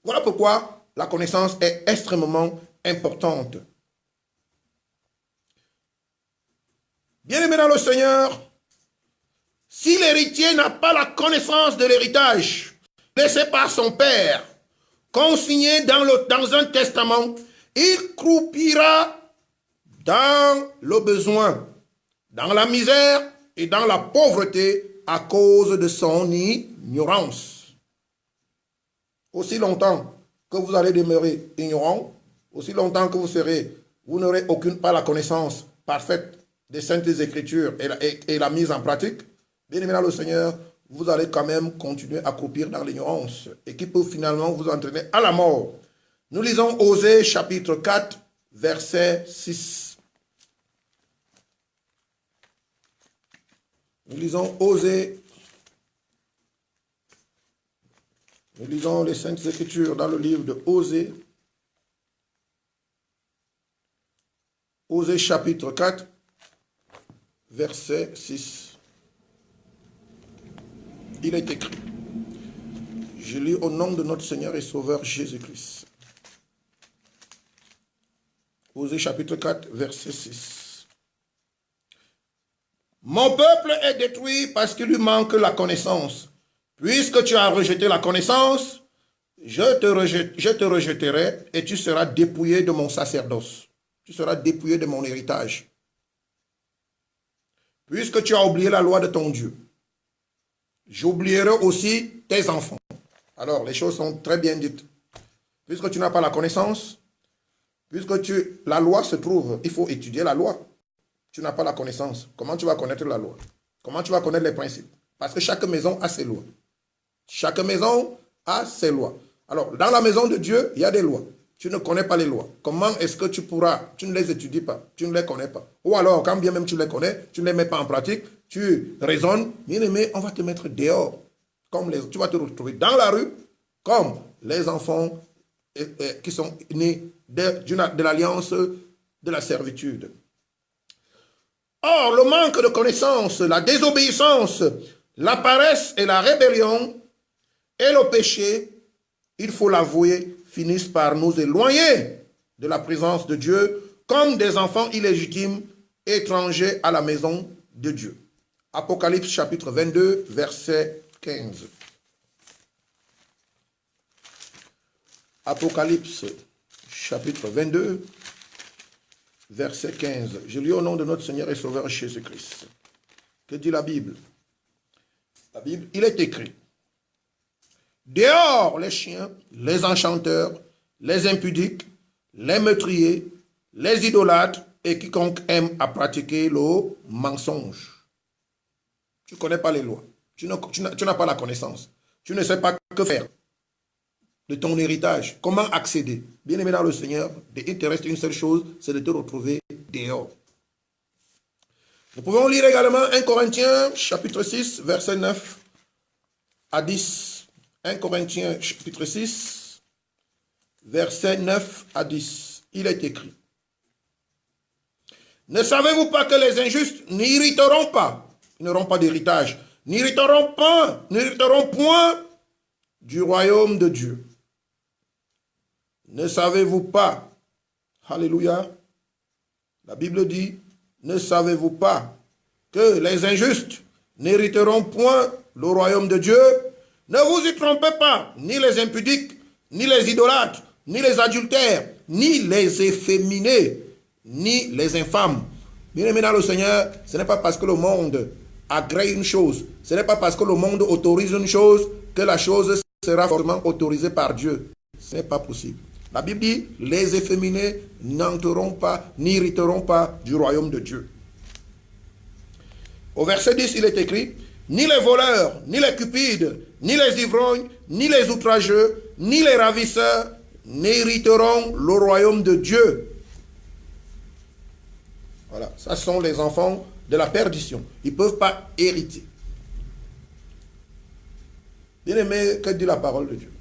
Voilà pourquoi la connaissance est extrêmement importante. Bien-aimé dans le Seigneur, si l'héritier n'a pas la connaissance de l'héritage laissé par son père, consigné dans un testament, il croupira dans le besoin, dans la misère et dans la pauvreté à cause de son ignorance. Aussi longtemps que vous allez demeurer ignorant, aussi longtemps que vous n'aurez pas la connaissance parfaite des Saintes Écritures et la mise en pratique, bien aimé dans le Seigneur, vous allez quand même continuer à croupir dans l'ignorance et qui peut finalement vous entraîner à la mort. Nous lisons Osée chapitre 4, verset 6. Nous lisons Osée. Nous lisons les Saintes Écritures dans le livre de Osée. Osée chapitre 4, verset 6. Il est écrit. Je lis au nom de notre Seigneur et Sauveur Jésus-Christ. Osée chapitre 4, verset 6. Mon peuple est détruit parce qu'il lui manque la connaissance. Puisque tu as rejeté la connaissance, je te rejetterai et tu seras dépouillé de mon sacerdoce. Tu seras dépouillé de mon héritage. Puisque tu as oublié la loi de ton Dieu, j'oublierai aussi tes enfants. Alors, les choses sont très bien dites. Puisque tu n'as pas la connaissance, la loi se trouve, il faut étudier la loi. Tu n'as pas la connaissance. Comment tu vas connaître la loi? Comment tu vas connaître les principes? Parce que chaque maison a ses lois. Chaque maison a ses lois. Alors, dans la maison de Dieu, il y a des lois. Tu ne connais pas les lois. Comment est-ce que tu ne les étudies pas? Tu ne les connais pas. Ou alors, quand bien même tu les connais, tu ne les mets pas en pratique, tu raisonnes, bien aimé, on va te mettre dehors. Tu vas te retrouver dans la rue, comme les enfants qui sont nés de l'alliance de la servitude. Or, le manque de connaissance, la désobéissance, la paresse et la rébellion et le péché, il faut l'avouer, finissent par nous éloigner de la présence de Dieu comme des enfants illégitimes, étrangers à la maison de Dieu. Apocalypse chapitre 22, verset 15. Apocalypse chapitre 22, verset 15. Je lis au nom de notre Seigneur et Sauveur Jésus-Christ. Que dit la Bible? La Bible, il est écrit: dehors les chiens, les enchanteurs, les impudiques, les meurtriers, les idolâtres et quiconque aime à pratiquer le mensonge. Tu ne connais pas les lois. Tu n'as pas la connaissance. Tu ne sais pas que faire de ton héritage. Comment accéder? Bien-aimé dans le Seigneur, il te reste une seule chose, c'est de te retrouver dehors. Nous pouvons lire également 1 Corinthiens chapitre 6, verset 9 à 10. 1 Corinthiens chapitre 6, verset 9 à 10. Il est écrit. Ne savez-vous pas que les injustes n'hériteront pas, ils n'auront pas d'héritage, n'hériteront point du royaume de Dieu. Ne savez-vous pas, alléluia, la Bible dit, ne savez-vous pas que les injustes n'hériteront point le royaume de Dieu? Ne vous y trompez pas, ni les impudiques, ni les idolâtres, ni les adultères, ni les efféminés, ni les infâmes. Bien-aimés dans le Seigneur, ce n'est pas parce que le monde agrée une chose, ce n'est pas parce que le monde autorise une chose que la chose sera forcément autorisée par Dieu. Ce n'est pas possible. La Bible dit, les efféminés n'entreront pas, n'hériteront pas du royaume de Dieu. Au verset 10, il est écrit, ni les voleurs, ni les cupides, ni les ivrognes, ni les outrageux, ni les ravisseurs n'hériteront le royaume de Dieu. Voilà, ça sont les enfants de la perdition. Ils ne peuvent pas hériter. Bien-aimé, que dit la parole de Dieu?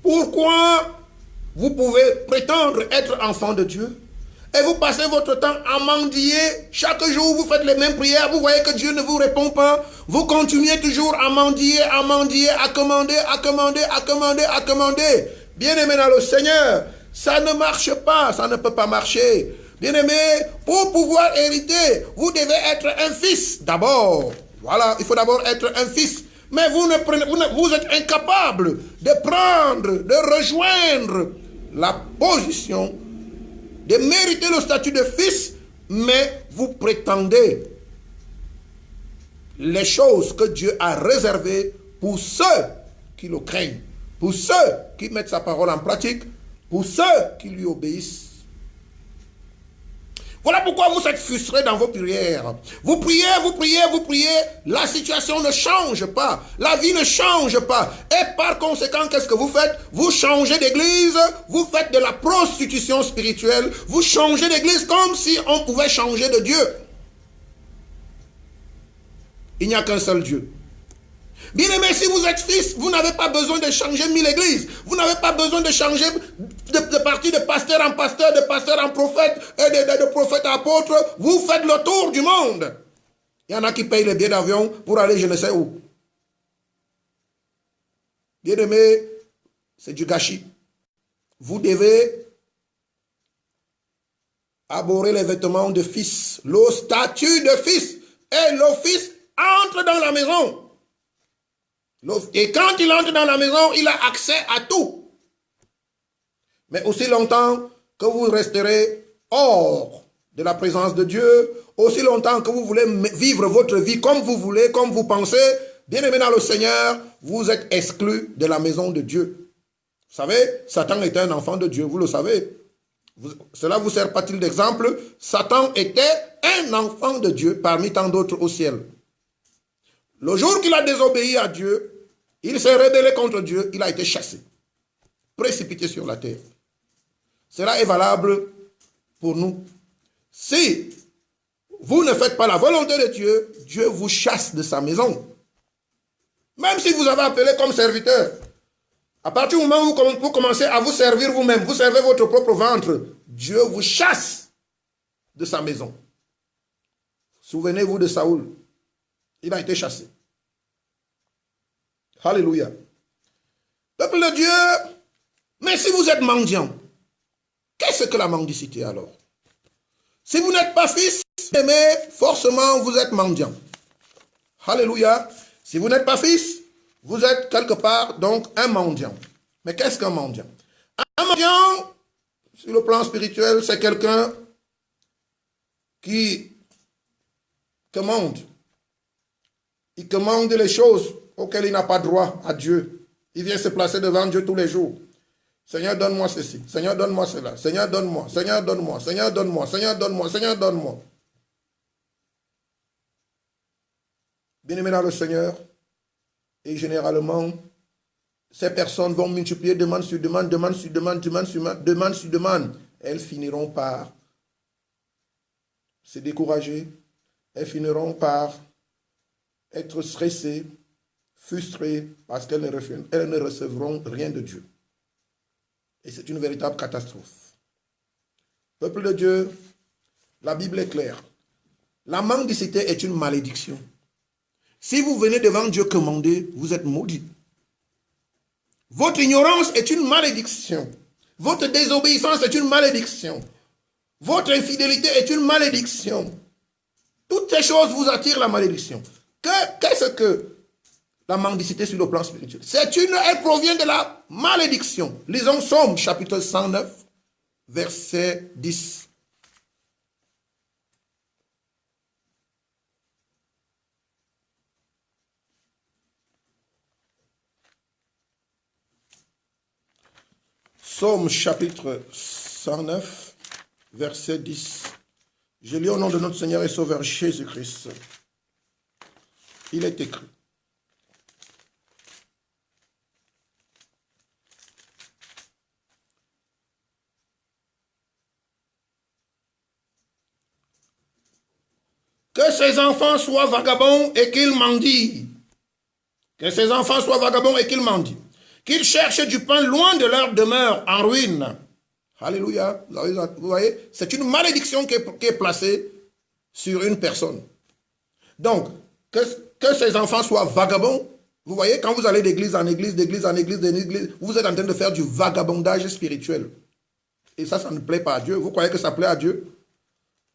Pourquoi vous pouvez prétendre être enfant de Dieu et vous passez votre temps à mendier? Chaque jour, vous faites les mêmes prières. Vous voyez que Dieu ne vous répond pas. Vous continuez toujours à mendier, à commander, à commander, à commander, à commander. Bien-aimé dans le Seigneur, ça ne marche pas, ça ne peut pas marcher. Bien-aimé, pour pouvoir hériter, vous devez être un fils d'abord. Voilà, il faut d'abord être un fils. Mais vous êtes incapable de prendre, de rejoindre la position, de mériter le statut de fils, mais vous prétendez les choses que Dieu a réservées pour ceux qui le craignent, pour ceux qui mettent sa parole en pratique, pour ceux qui lui obéissent. Voilà pourquoi vous êtes frustrés dans vos prières. Vous priez, vous priez, vous priez. La situation ne change pas. La vie ne change pas. Et par conséquent, qu'est-ce que vous faites? Vous changez d'église. Vous faites de la prostitution spirituelle. Vous changez d'église comme si on pouvait changer de Dieu. Il n'y a qu'un seul Dieu. Bien-aimé, si vous êtes fils, vous n'avez pas besoin de changer 1000 églises. Vous n'avez pas besoin de changer de partir de pasteur en pasteur, de pasteur en prophète, et de prophète à apôtre. Vous faites le tour du monde. Il y en a qui payent les billets d'avion pour aller je ne sais où. Bien-aimé, c'est du gâchis. Vous devez abhorrer les vêtements de fils, le statut de fils. Et le fils entre dans la maison. Et quand il entre dans la maison, il a accès à tout. Mais aussi longtemps que vous resterez hors de la présence de Dieu, aussi longtemps que vous voulez vivre votre vie comme vous voulez, comme vous pensez, bien-aimé dans le Seigneur, vous êtes exclus de la maison de Dieu. Vous savez, Satan était un enfant de Dieu, vous le savez. Cela vous sert-il d'exemple? Satan était un enfant de Dieu parmi tant d'autres au ciel. Le jour qu'il a désobéi à Dieu, il s'est rebellé contre Dieu, il a été chassé, précipité sur la terre. Cela est valable pour nous. Si vous ne faites pas la volonté de Dieu, Dieu vous chasse de sa maison. Même si vous avez appelé comme serviteur, à partir du moment où vous commencez à vous servir vous-même, vous servez votre propre ventre, Dieu vous chasse de sa maison. Souvenez-vous de Saoul. Il a été chassé. Alléluia. Peuple de Dieu, mais si vous êtes mendiant, qu'est-ce que la mendicité alors? Si vous n'êtes pas fils, mais forcément vous êtes mendiant. Alléluia. Si vous n'êtes pas fils, vous êtes quelque part donc un mendiant. Mais qu'est-ce qu'un mendiant? Un mendiant, sur le plan spirituel, c'est quelqu'un qui commande. Il commande les choses auxquelles il n'a pas droit à Dieu. Il vient se placer devant Dieu tous les jours. Seigneur, donne-moi ceci. Seigneur, donne-moi cela. Seigneur, donne-moi. Seigneur, donne-moi. Seigneur, donne-moi. Seigneur, donne-moi. Seigneur, donne-moi. Bien-aimés dans le Seigneur, et généralement, ces personnes vont multiplier demande sur demande, demande sur demande, demande sur demande sur demande. Elles finiront par se décourager. Elles finiront par être stressées, frustrées, parce qu'elles ne recevront rien de Dieu. Et c'est une véritable catastrophe. Peuple de Dieu, la Bible est claire. La mendicité est une malédiction. Si vous venez devant Dieu commander, vous êtes maudit. Votre ignorance est une malédiction. Votre désobéissance est une malédiction. Votre infidélité est une malédiction. Toutes ces choses vous attirent la malédiction. Qu'est-ce que la mendicité sur le plan spirituel? Elle provient de la malédiction. Lisons Psaume chapitre 109, verset 10. Psaume chapitre 109, verset 10. Je lis au nom de notre Seigneur et Sauveur Jésus-Christ. Il est écrit. Que ces enfants soient vagabonds et qu'ils mendient. Que ces enfants soient vagabonds et qu'ils mendient. Qu'ils cherchent du pain loin de leur demeure en ruine. Alléluia. Vous voyez, c'est une malédiction qui est placée sur une personne. Donc, que ces enfants soient vagabonds. Vous voyez, quand vous allez d'église en église, d'église en église, d'église, vous êtes en train de faire du vagabondage spirituel. Et ça ne plaît pas à Dieu. Vous croyez que ça plaît à Dieu?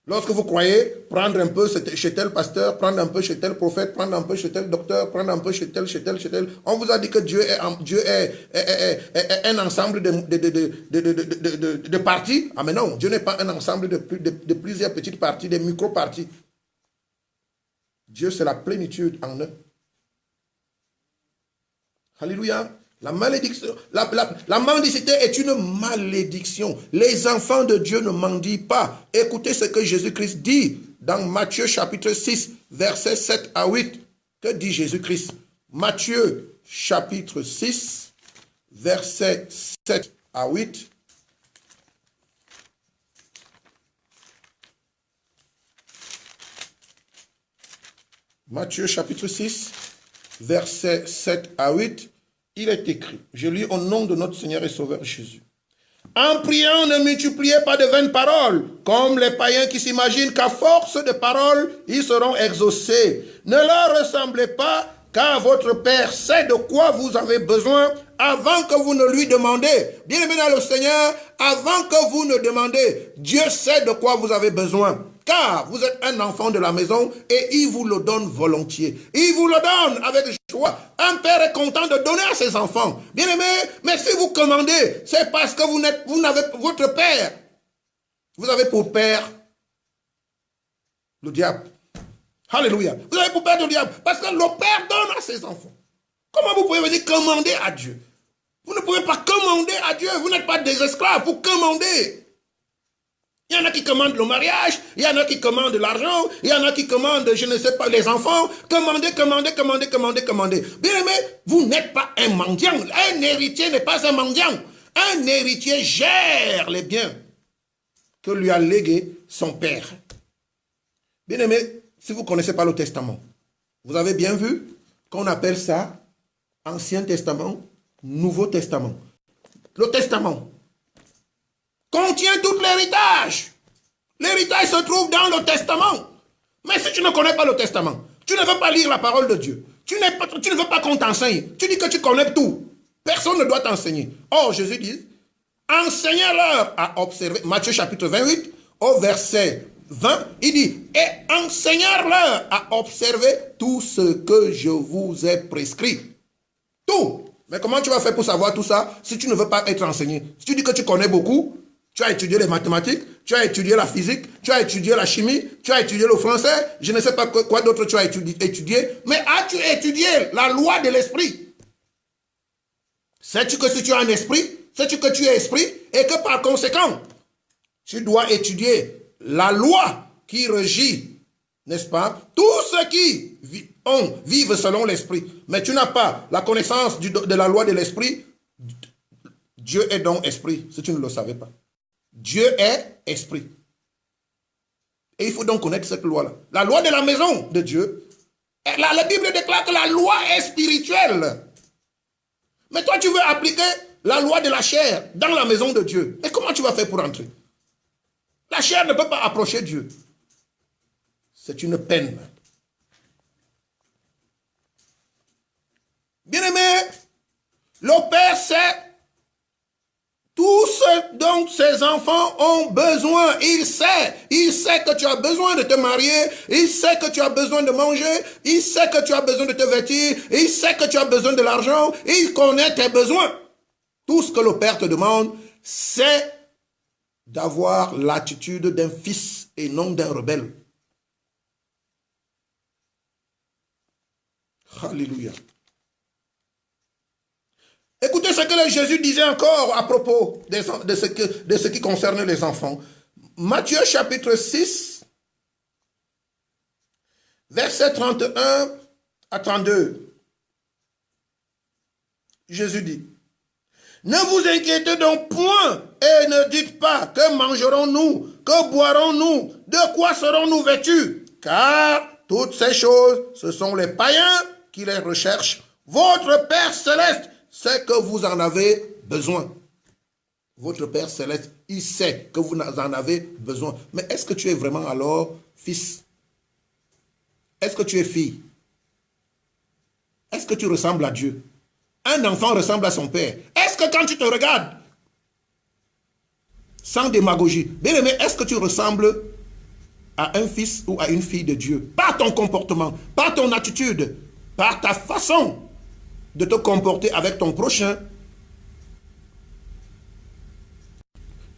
Lorsque vous croyez prendre un peu chez tel pasteur, prendre un peu chez tel prophète, prendre un peu chez tel docteur, prendre un peu chez tel, on vous a dit que Dieu est un ensemble de parties. Ah mais non, Dieu n'est pas un ensemble de plusieurs petites parties, des micro-parties. Dieu, c'est la plénitude en eux. Alléluia. La malédiction, la mendicité est une malédiction. Les enfants de Dieu ne mendient pas. Écoutez ce que Jésus-Christ dit dans Matthieu chapitre 6, versets 7 à 8. Que dit Jésus-Christ? Matthieu chapitre 6, versets 7 à 8. Matthieu chapitre 6, versets 7 à 8. Il est écrit, je lis au nom de notre Seigneur et Sauveur Jésus. En priant, ne multipliez pas de vaines paroles, comme les païens qui s'imaginent qu'à force de paroles, ils seront exaucés. Ne leur ressemblez pas, car votre Père sait de quoi vous avez besoin avant que vous ne lui demandez. Bien-aimé dans le Seigneur, avant que vous ne demandez, Dieu sait de quoi vous avez besoin. Car vous êtes un enfant de la maison et il vous le donne volontiers. Il vous le donne avec joie. Un père est content de donner à ses enfants. Bien aimé, mais si vous commandez, c'est parce que vous n'avez votre père. Vous avez pour père le diable. Alléluia. Vous avez pour père le diable. Parce que le père donne à ses enfants. Comment vous pouvez venir commander à Dieu? Vous ne pouvez pas commander à Dieu. Vous n'êtes pas des esclaves. Vous commandez. Il y en a qui commandent le mariage, il y en a qui commandent l'argent, il y en a qui commandent, je ne sais pas, les enfants. Commandez. Bien aimé, vous n'êtes pas un mendiant. Un héritier n'est pas un mendiant. Un héritier gère les biens que lui a légués son père. Bien aimé, si vous ne connaissez pas le testament, vous avez bien vu qu'on appelle ça Ancien Testament, Nouveau Testament. Le testament contient tout l'héritage. L'héritage se trouve dans le testament. Mais si tu ne connais pas le testament, tu ne veux pas lire la parole de Dieu, tu ne veux pas qu'on t'enseigne, tu dis que tu connais tout. Personne ne doit t'enseigner. Or, Jésus dit, enseignez-leur à observer. Matthieu chapitre 28, au verset 20, il dit, et enseignez-leur à observer tout ce que je vous ai prescrit. Tout. Mais comment tu vas faire pour savoir tout ça si tu ne veux pas être enseigné? Si tu dis que tu connais beaucoup, tu as étudié les mathématiques, tu as étudié la physique, tu as étudié la chimie, tu as étudié le français, je ne sais pas quoi d'autre tu as étudié, mais as-tu étudié la loi de l'esprit? Sais-tu que si tu as un esprit, sais-tu que tu es esprit et que par conséquent, tu dois étudier la loi qui régit, n'est-ce pas, tout ce qui vivent selon l'esprit, mais tu n'as pas la connaissance de la loi de l'esprit, Dieu est donc esprit, si tu ne le savais pas. Dieu est esprit. Et il faut donc connaître cette loi-là. La loi de la maison de Dieu, la Bible déclare que la loi est spirituelle. Mais toi, tu veux appliquer la loi de la chair dans la maison de Dieu. Et comment tu vas faire pour entrer? La chair ne peut pas approcher Dieu. C'est une peine. Bien-aimé, le Père sait tout ce dont ses enfants ont besoin. Il sait que tu as besoin de te marier, il sait que tu as besoin de manger, il sait que tu as besoin de te vêtir, il sait que tu as besoin de l'argent, il connaît tes besoins. Tout ce que le Père te demande, c'est d'avoir l'attitude d'un fils et non d'un rebelle. Alléluia. Écoutez ce que Jésus disait encore à propos de ce qui concerne les enfants. Matthieu chapitre 6, verset 31 à 32. Jésus dit, « Ne vous inquiétez donc point et ne dites pas que mangerons-nous, que boirons-nous, de quoi serons-nous vêtus, car toutes ces choses, ce sont les païens qui les recherchent. Votre Père céleste, c'est que vous en avez besoin. » Votre Père céleste, il sait que vous en avez besoin. Mais est-ce que tu es vraiment alors fils? Est-ce que tu es fille? Est-ce que tu ressembles à Dieu? Un enfant ressemble à son père. Est-ce que quand tu te regardes, sans démagogie, bien aimé, est-ce que tu ressembles à un fils ou à une fille de Dieu? Par ton comportement, par ton attitude, par ta façon de te comporter avec ton prochain.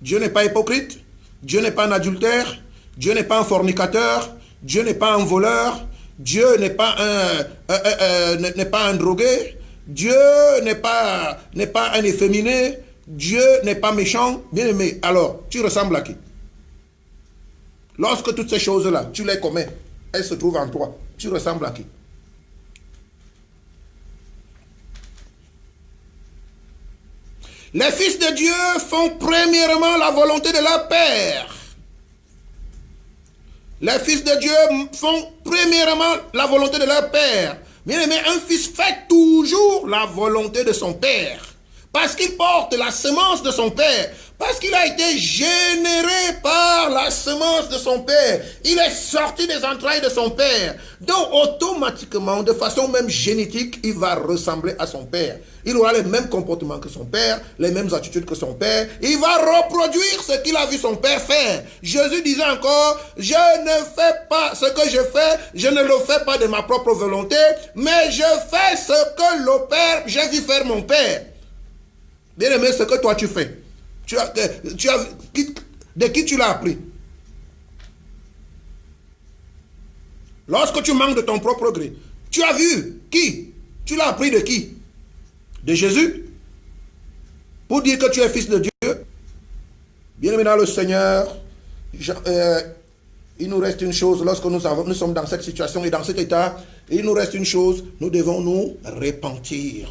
Dieu n'est pas hypocrite, Dieu n'est pas un adultère, Dieu n'est pas un fornicateur, Dieu n'est pas un voleur, Dieu n'est pas un drogué, Dieu n'est pas un efféminé, Dieu n'est pas méchant. Bien aimé, alors tu ressembles à qui? Lorsque toutes ces choses-là, tu les commets, elles se trouvent en toi, tu ressembles à qui? Les fils de Dieu font premièrement la volonté de leur Père. Les fils de Dieu font premièrement la volonté de leur Père. Bien aimé, un fils fait toujours la volonté de son Père. Parce qu'il porte la semence de son Père. Parce qu'il a été généré par la semence de son Père. Il est sorti des entrailles de son Père. Donc automatiquement, de façon même génétique, il va ressembler à son Père. Il aura les mêmes comportements que son Père, les mêmes attitudes que son Père. Il va reproduire ce qu'il a vu son Père faire. Jésus disait encore, je ne fais pas ce que je fais, je ne le fais pas de ma propre volonté, mais je fais ce que le Père, j'ai vu faire mon Père. Bien aimé, ce que toi tu fais. De qui tu l'as appris? Lorsque tu manques de ton propre gré, tu as vu qui? Tu l'as appris de qui? De Jésus? Pour dire que tu es fils de Dieu? Bien aimé dans le Seigneur, il nous reste une chose, lorsque nous sommes dans cette situation et dans cet état, il nous reste une chose, nous devons nous repentir.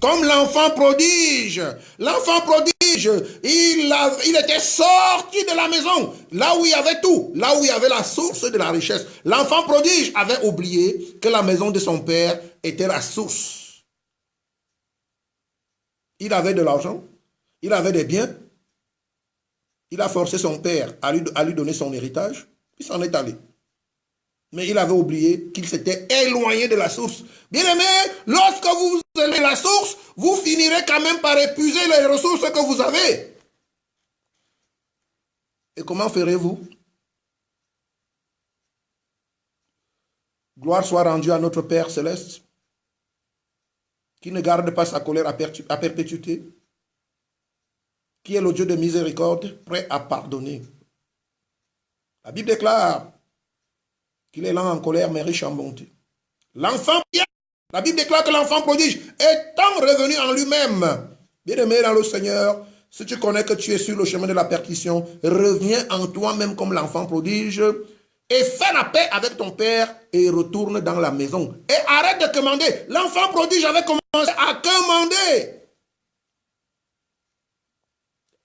Comme l'enfant prodige. L'enfant prodige, il était sorti de la maison, là où il y avait tout, là où il y avait la source de la richesse. L'enfant prodige avait oublié que la maison de son père était la source. Il avait de l'argent, il avait des biens, il a forcé son père à lui donner son héritage, il s'en est allé. Mais il avait oublié qu'il s'était éloigné de la source. Bien aimé, lorsque vous allez à la source, vous finirez quand même par épuiser les ressources que vous avez. Et comment ferez-vous? Gloire soit rendue à notre Père céleste, qui ne garde pas sa colère à perpétuité, qui est le Dieu de miséricorde, prêt à pardonner. La Bible déclare qu'il est lent en colère, mais riche en bonté. L'enfant, la Bible déclare que l'enfant prodige, étant revenu en lui-même, bien-aimé dans le Seigneur, si tu connais que tu es sur le chemin de la perdition, reviens en toi-même comme l'enfant prodige, et fais la paix avec ton père et retourne dans la maison. Et arrête de commander. L'enfant prodige avait commencé à commander.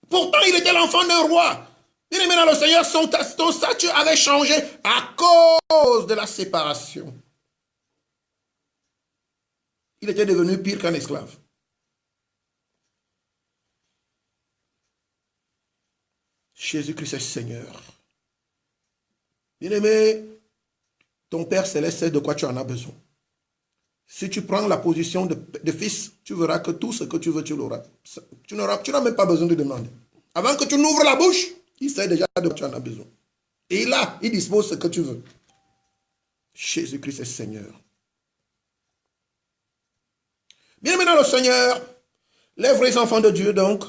Pourtant, il était l'enfant d'un roi. Bien-aimé dans le Seigneur, son statut avait changé à cause de la séparation. Il était devenu pire qu'un esclave. Jésus-Christ est Seigneur. Bien-aimé, ton Père Céleste sait de quoi tu en as besoin. Si tu prends la position de fils, tu verras que tout ce que tu veux, tu l'auras. Tu n'as même pas besoin de demander. Avant que tu n'ouvres la bouche, il sait déjà de quoi tu en as besoin. Et là, il dispose ce que tu veux. Jésus-Christ est Seigneur. Bien-aimé dans le Seigneur, les vrais enfants de Dieu donc,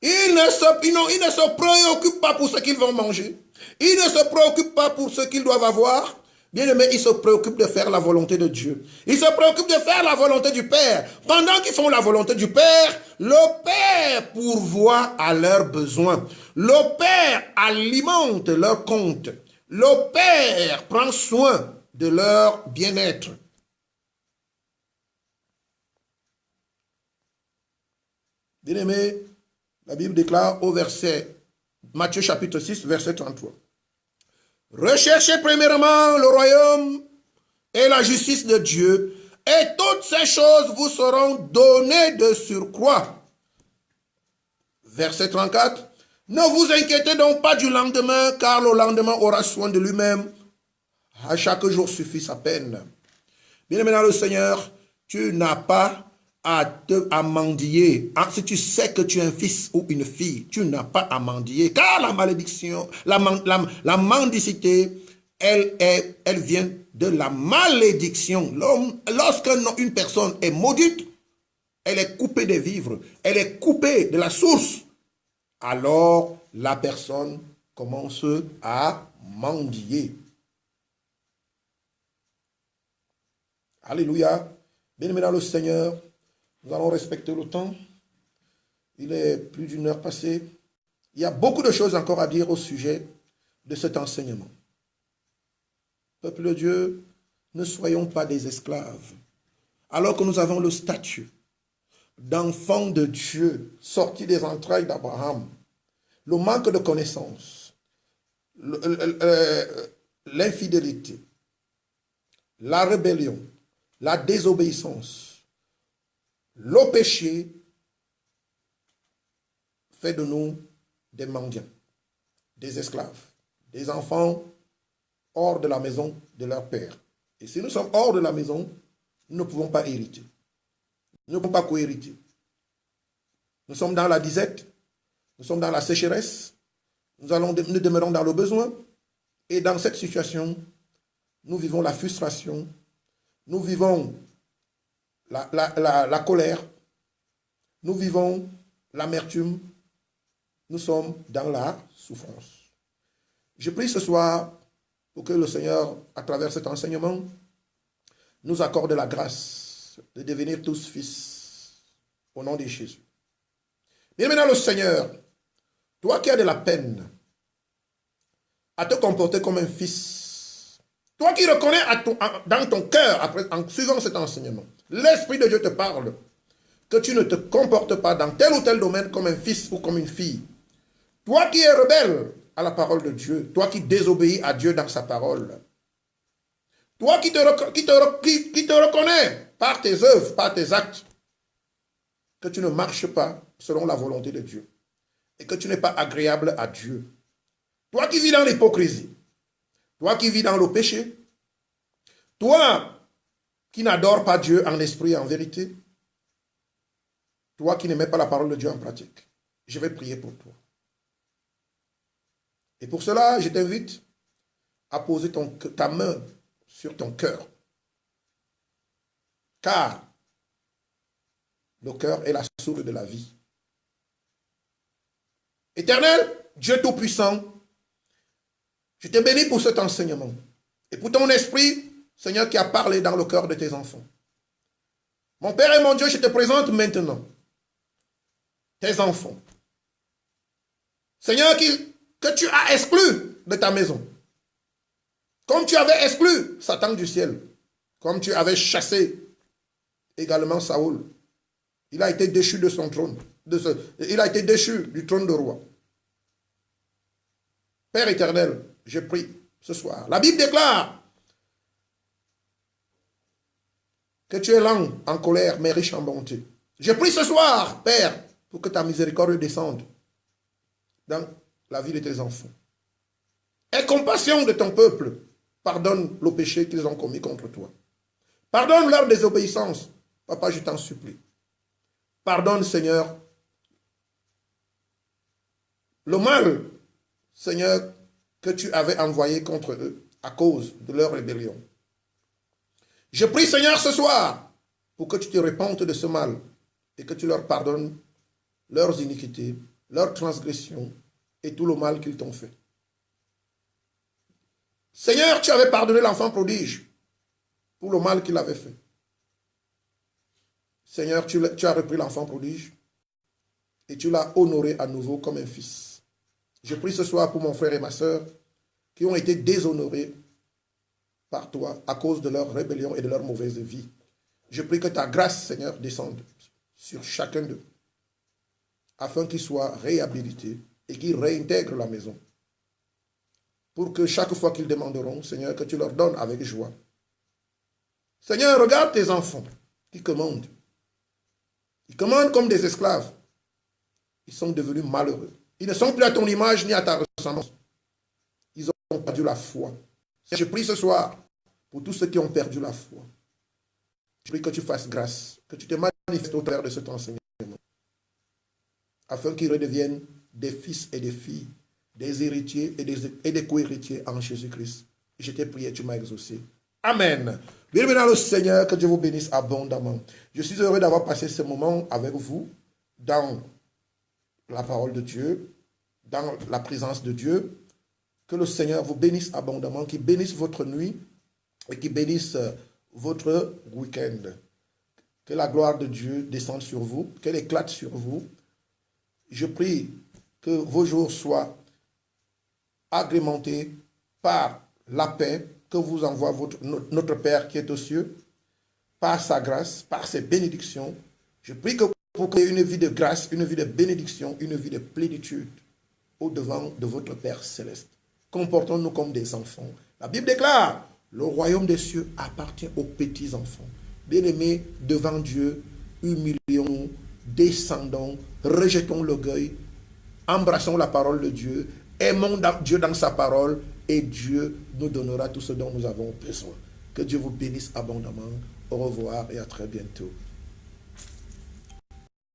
ils ne se préoccupent pas pour ce qu'ils vont manger. Ils ne se préoccupent pas pour ce qu'ils doivent avoir. Bien aimé, ils se préoccupent de faire la volonté de Dieu. Ils se préoccupent de faire la volonté du Père. Pendant qu'ils font la volonté du Père, le Père pourvoit à leurs besoins. Le Père alimente leur compte. Le Père prend soin de leur bien-être. Bien aimé, la Bible déclare au verset, Matthieu chapitre 6, verset 33. Recherchez premièrement le royaume et la justice de Dieu, et toutes ces choses vous seront données de surcroît. Verset 34. Ne vous inquiétez donc pas du lendemain, car le lendemain aura soin de lui-même. À chaque jour suffit sa peine. Bien-aimé dans le Seigneur, tu n'as pas à mendier. Si tu sais que tu es un fils ou une fille, tu n'as pas à mendier. Car la malédiction, la mendicité, elle vient de la malédiction. Lorsqu'une personne est maudite, elle est coupée des vivres, elle est coupée de la source. Alors, la personne commence à mendier. Alléluia. Bien-aimé dans le Seigneur, nous allons respecter le temps. Il est plus d'une heure passée. Il y a beaucoup de choses encore à dire au sujet de cet enseignement. Peuple de Dieu, ne soyons pas des esclaves. Alors que nous avons le statut d'enfants de Dieu, sortis des entrailles d'Abraham, le manque de connaissance, l'infidélité, la rébellion, la désobéissance, le péché fait de nous des mendiants, des esclaves, des enfants hors de la maison de leur père. Et si nous sommes hors de la maison, nous ne pouvons pas hériter. Nous ne pouvons pas cohériter. Nous sommes dans la disette, nous sommes dans la sécheresse, nous demeurons dans le besoin. Et dans cette situation, nous vivons la frustration, nous vivons la colère, nous vivons l'amertume, nous sommes dans la souffrance. Je prie ce soir pour que le Seigneur, à travers cet enseignement, nous accorde la grâce de devenir tous fils au nom de Jésus. Bien maintenant le Seigneur, toi qui as de la peine à te comporter comme un fils, toi qui reconnais dans ton cœur, en suivant cet enseignement, l'Esprit de Dieu te parle, que tu ne te comportes pas dans tel ou tel domaine comme un fils ou comme une fille. Toi qui es rebelle à la parole de Dieu, toi qui désobéis à Dieu dans sa parole, toi qui te reconnais par tes œuvres, par tes actes, que tu ne marches pas selon la volonté de Dieu et que tu n'es pas agréable à Dieu. Toi qui vis dans l'hypocrisie, toi qui vis dans le péché, toi qui n'adores pas Dieu en esprit et en vérité, toi qui ne mets pas la parole de Dieu en pratique, je vais prier pour toi. Et pour cela, je t'invite à poser ta main sur ton cœur. Car le cœur est la source de la vie. Éternel, Dieu Tout-Puissant, je te bénis pour cet enseignement. Et pour ton esprit, Seigneur, qui a parlé dans le cœur de tes enfants. Mon Père et mon Dieu, je te présente maintenant tes enfants. Seigneur, que tu as exclus de ta maison. Comme tu avais exclu Satan du ciel, comme tu avais chassé également Saoul, il a été déchu de son trône. Il a été déchu du trône de roi. Père éternel, je prie ce soir. La Bible déclare que tu es lent en colère, mais riche en bonté. Je prie ce soir, Père, pour que ta miséricorde descende dans la vie de tes enfants. Aie compassion de ton peuple. Pardonne le péché qu'ils ont commis contre toi. Pardonne leur désobéissance. Papa, je t'en supplie. Pardonne, Seigneur, le mal, Seigneur, que tu avais envoyé contre eux à cause de leur rébellion. Je prie, Seigneur, ce soir, pour que tu te repentes de ce mal et que tu leur pardonnes leurs iniquités, leurs transgressions et tout le mal qu'ils t'ont fait. Seigneur, tu avais pardonné l'enfant prodige pour le mal qu'il avait fait. Seigneur, tu as repris l'enfant prodige et tu l'as honoré à nouveau comme un fils. Je prie ce soir pour mon frère et ma soeur qui ont été déshonorés par toi à cause de leur rébellion et de leur mauvaise vie. Je prie que ta grâce, Seigneur, descende sur chacun d'eux afin qu'ils soient réhabilités et qu'ils réintègrent la maison. Pour que chaque fois qu'ils demanderont, Seigneur, que tu leur donnes avec joie. Seigneur, regarde tes enfants qui commandent. Ils commandent comme des esclaves. Ils sont devenus malheureux. Ils ne sont plus à ton image ni à ta ressemblance. Ils ont perdu la foi. Je prie ce soir pour tous ceux qui ont perdu la foi. Je prie que tu fasses grâce, que tu te manifestes au travers de cet enseignement, afin qu'ils redeviennent des fils et des filles, des héritiers et des co-héritiers en Jésus-Christ. Je t'ai prié, tu m'as exaucé. Amen. Bien maintenant le Seigneur, que Dieu vous bénisse abondamment. Je suis heureux d'avoir passé ce moment avec vous dans la parole de Dieu, dans la présence de Dieu. Que le Seigneur vous bénisse abondamment, qu'il bénisse votre nuit et qu'il bénisse votre week-end. Que la gloire de Dieu descende sur vous, qu'elle éclate sur vous. Je prie que vos jours soient agrémentés par la paix que vous envoie notre Père qui est aux cieux, par sa grâce, par ses bénédictions. Je prie que pour créer une vie de grâce, une vie de bénédiction, une vie de plénitude au-devant de votre Père céleste. Comportons-nous comme des enfants. La Bible déclare, le royaume des cieux appartient aux petits enfants. Bien-aimés, devant Dieu, humilions-nous, descendons, rejetons l'orgueil, embrassons la parole de Dieu, aimons Dieu dans sa parole et Dieu nous donnera tout ce dont nous avons besoin. Que Dieu vous bénisse abondamment. Au revoir et à très bientôt.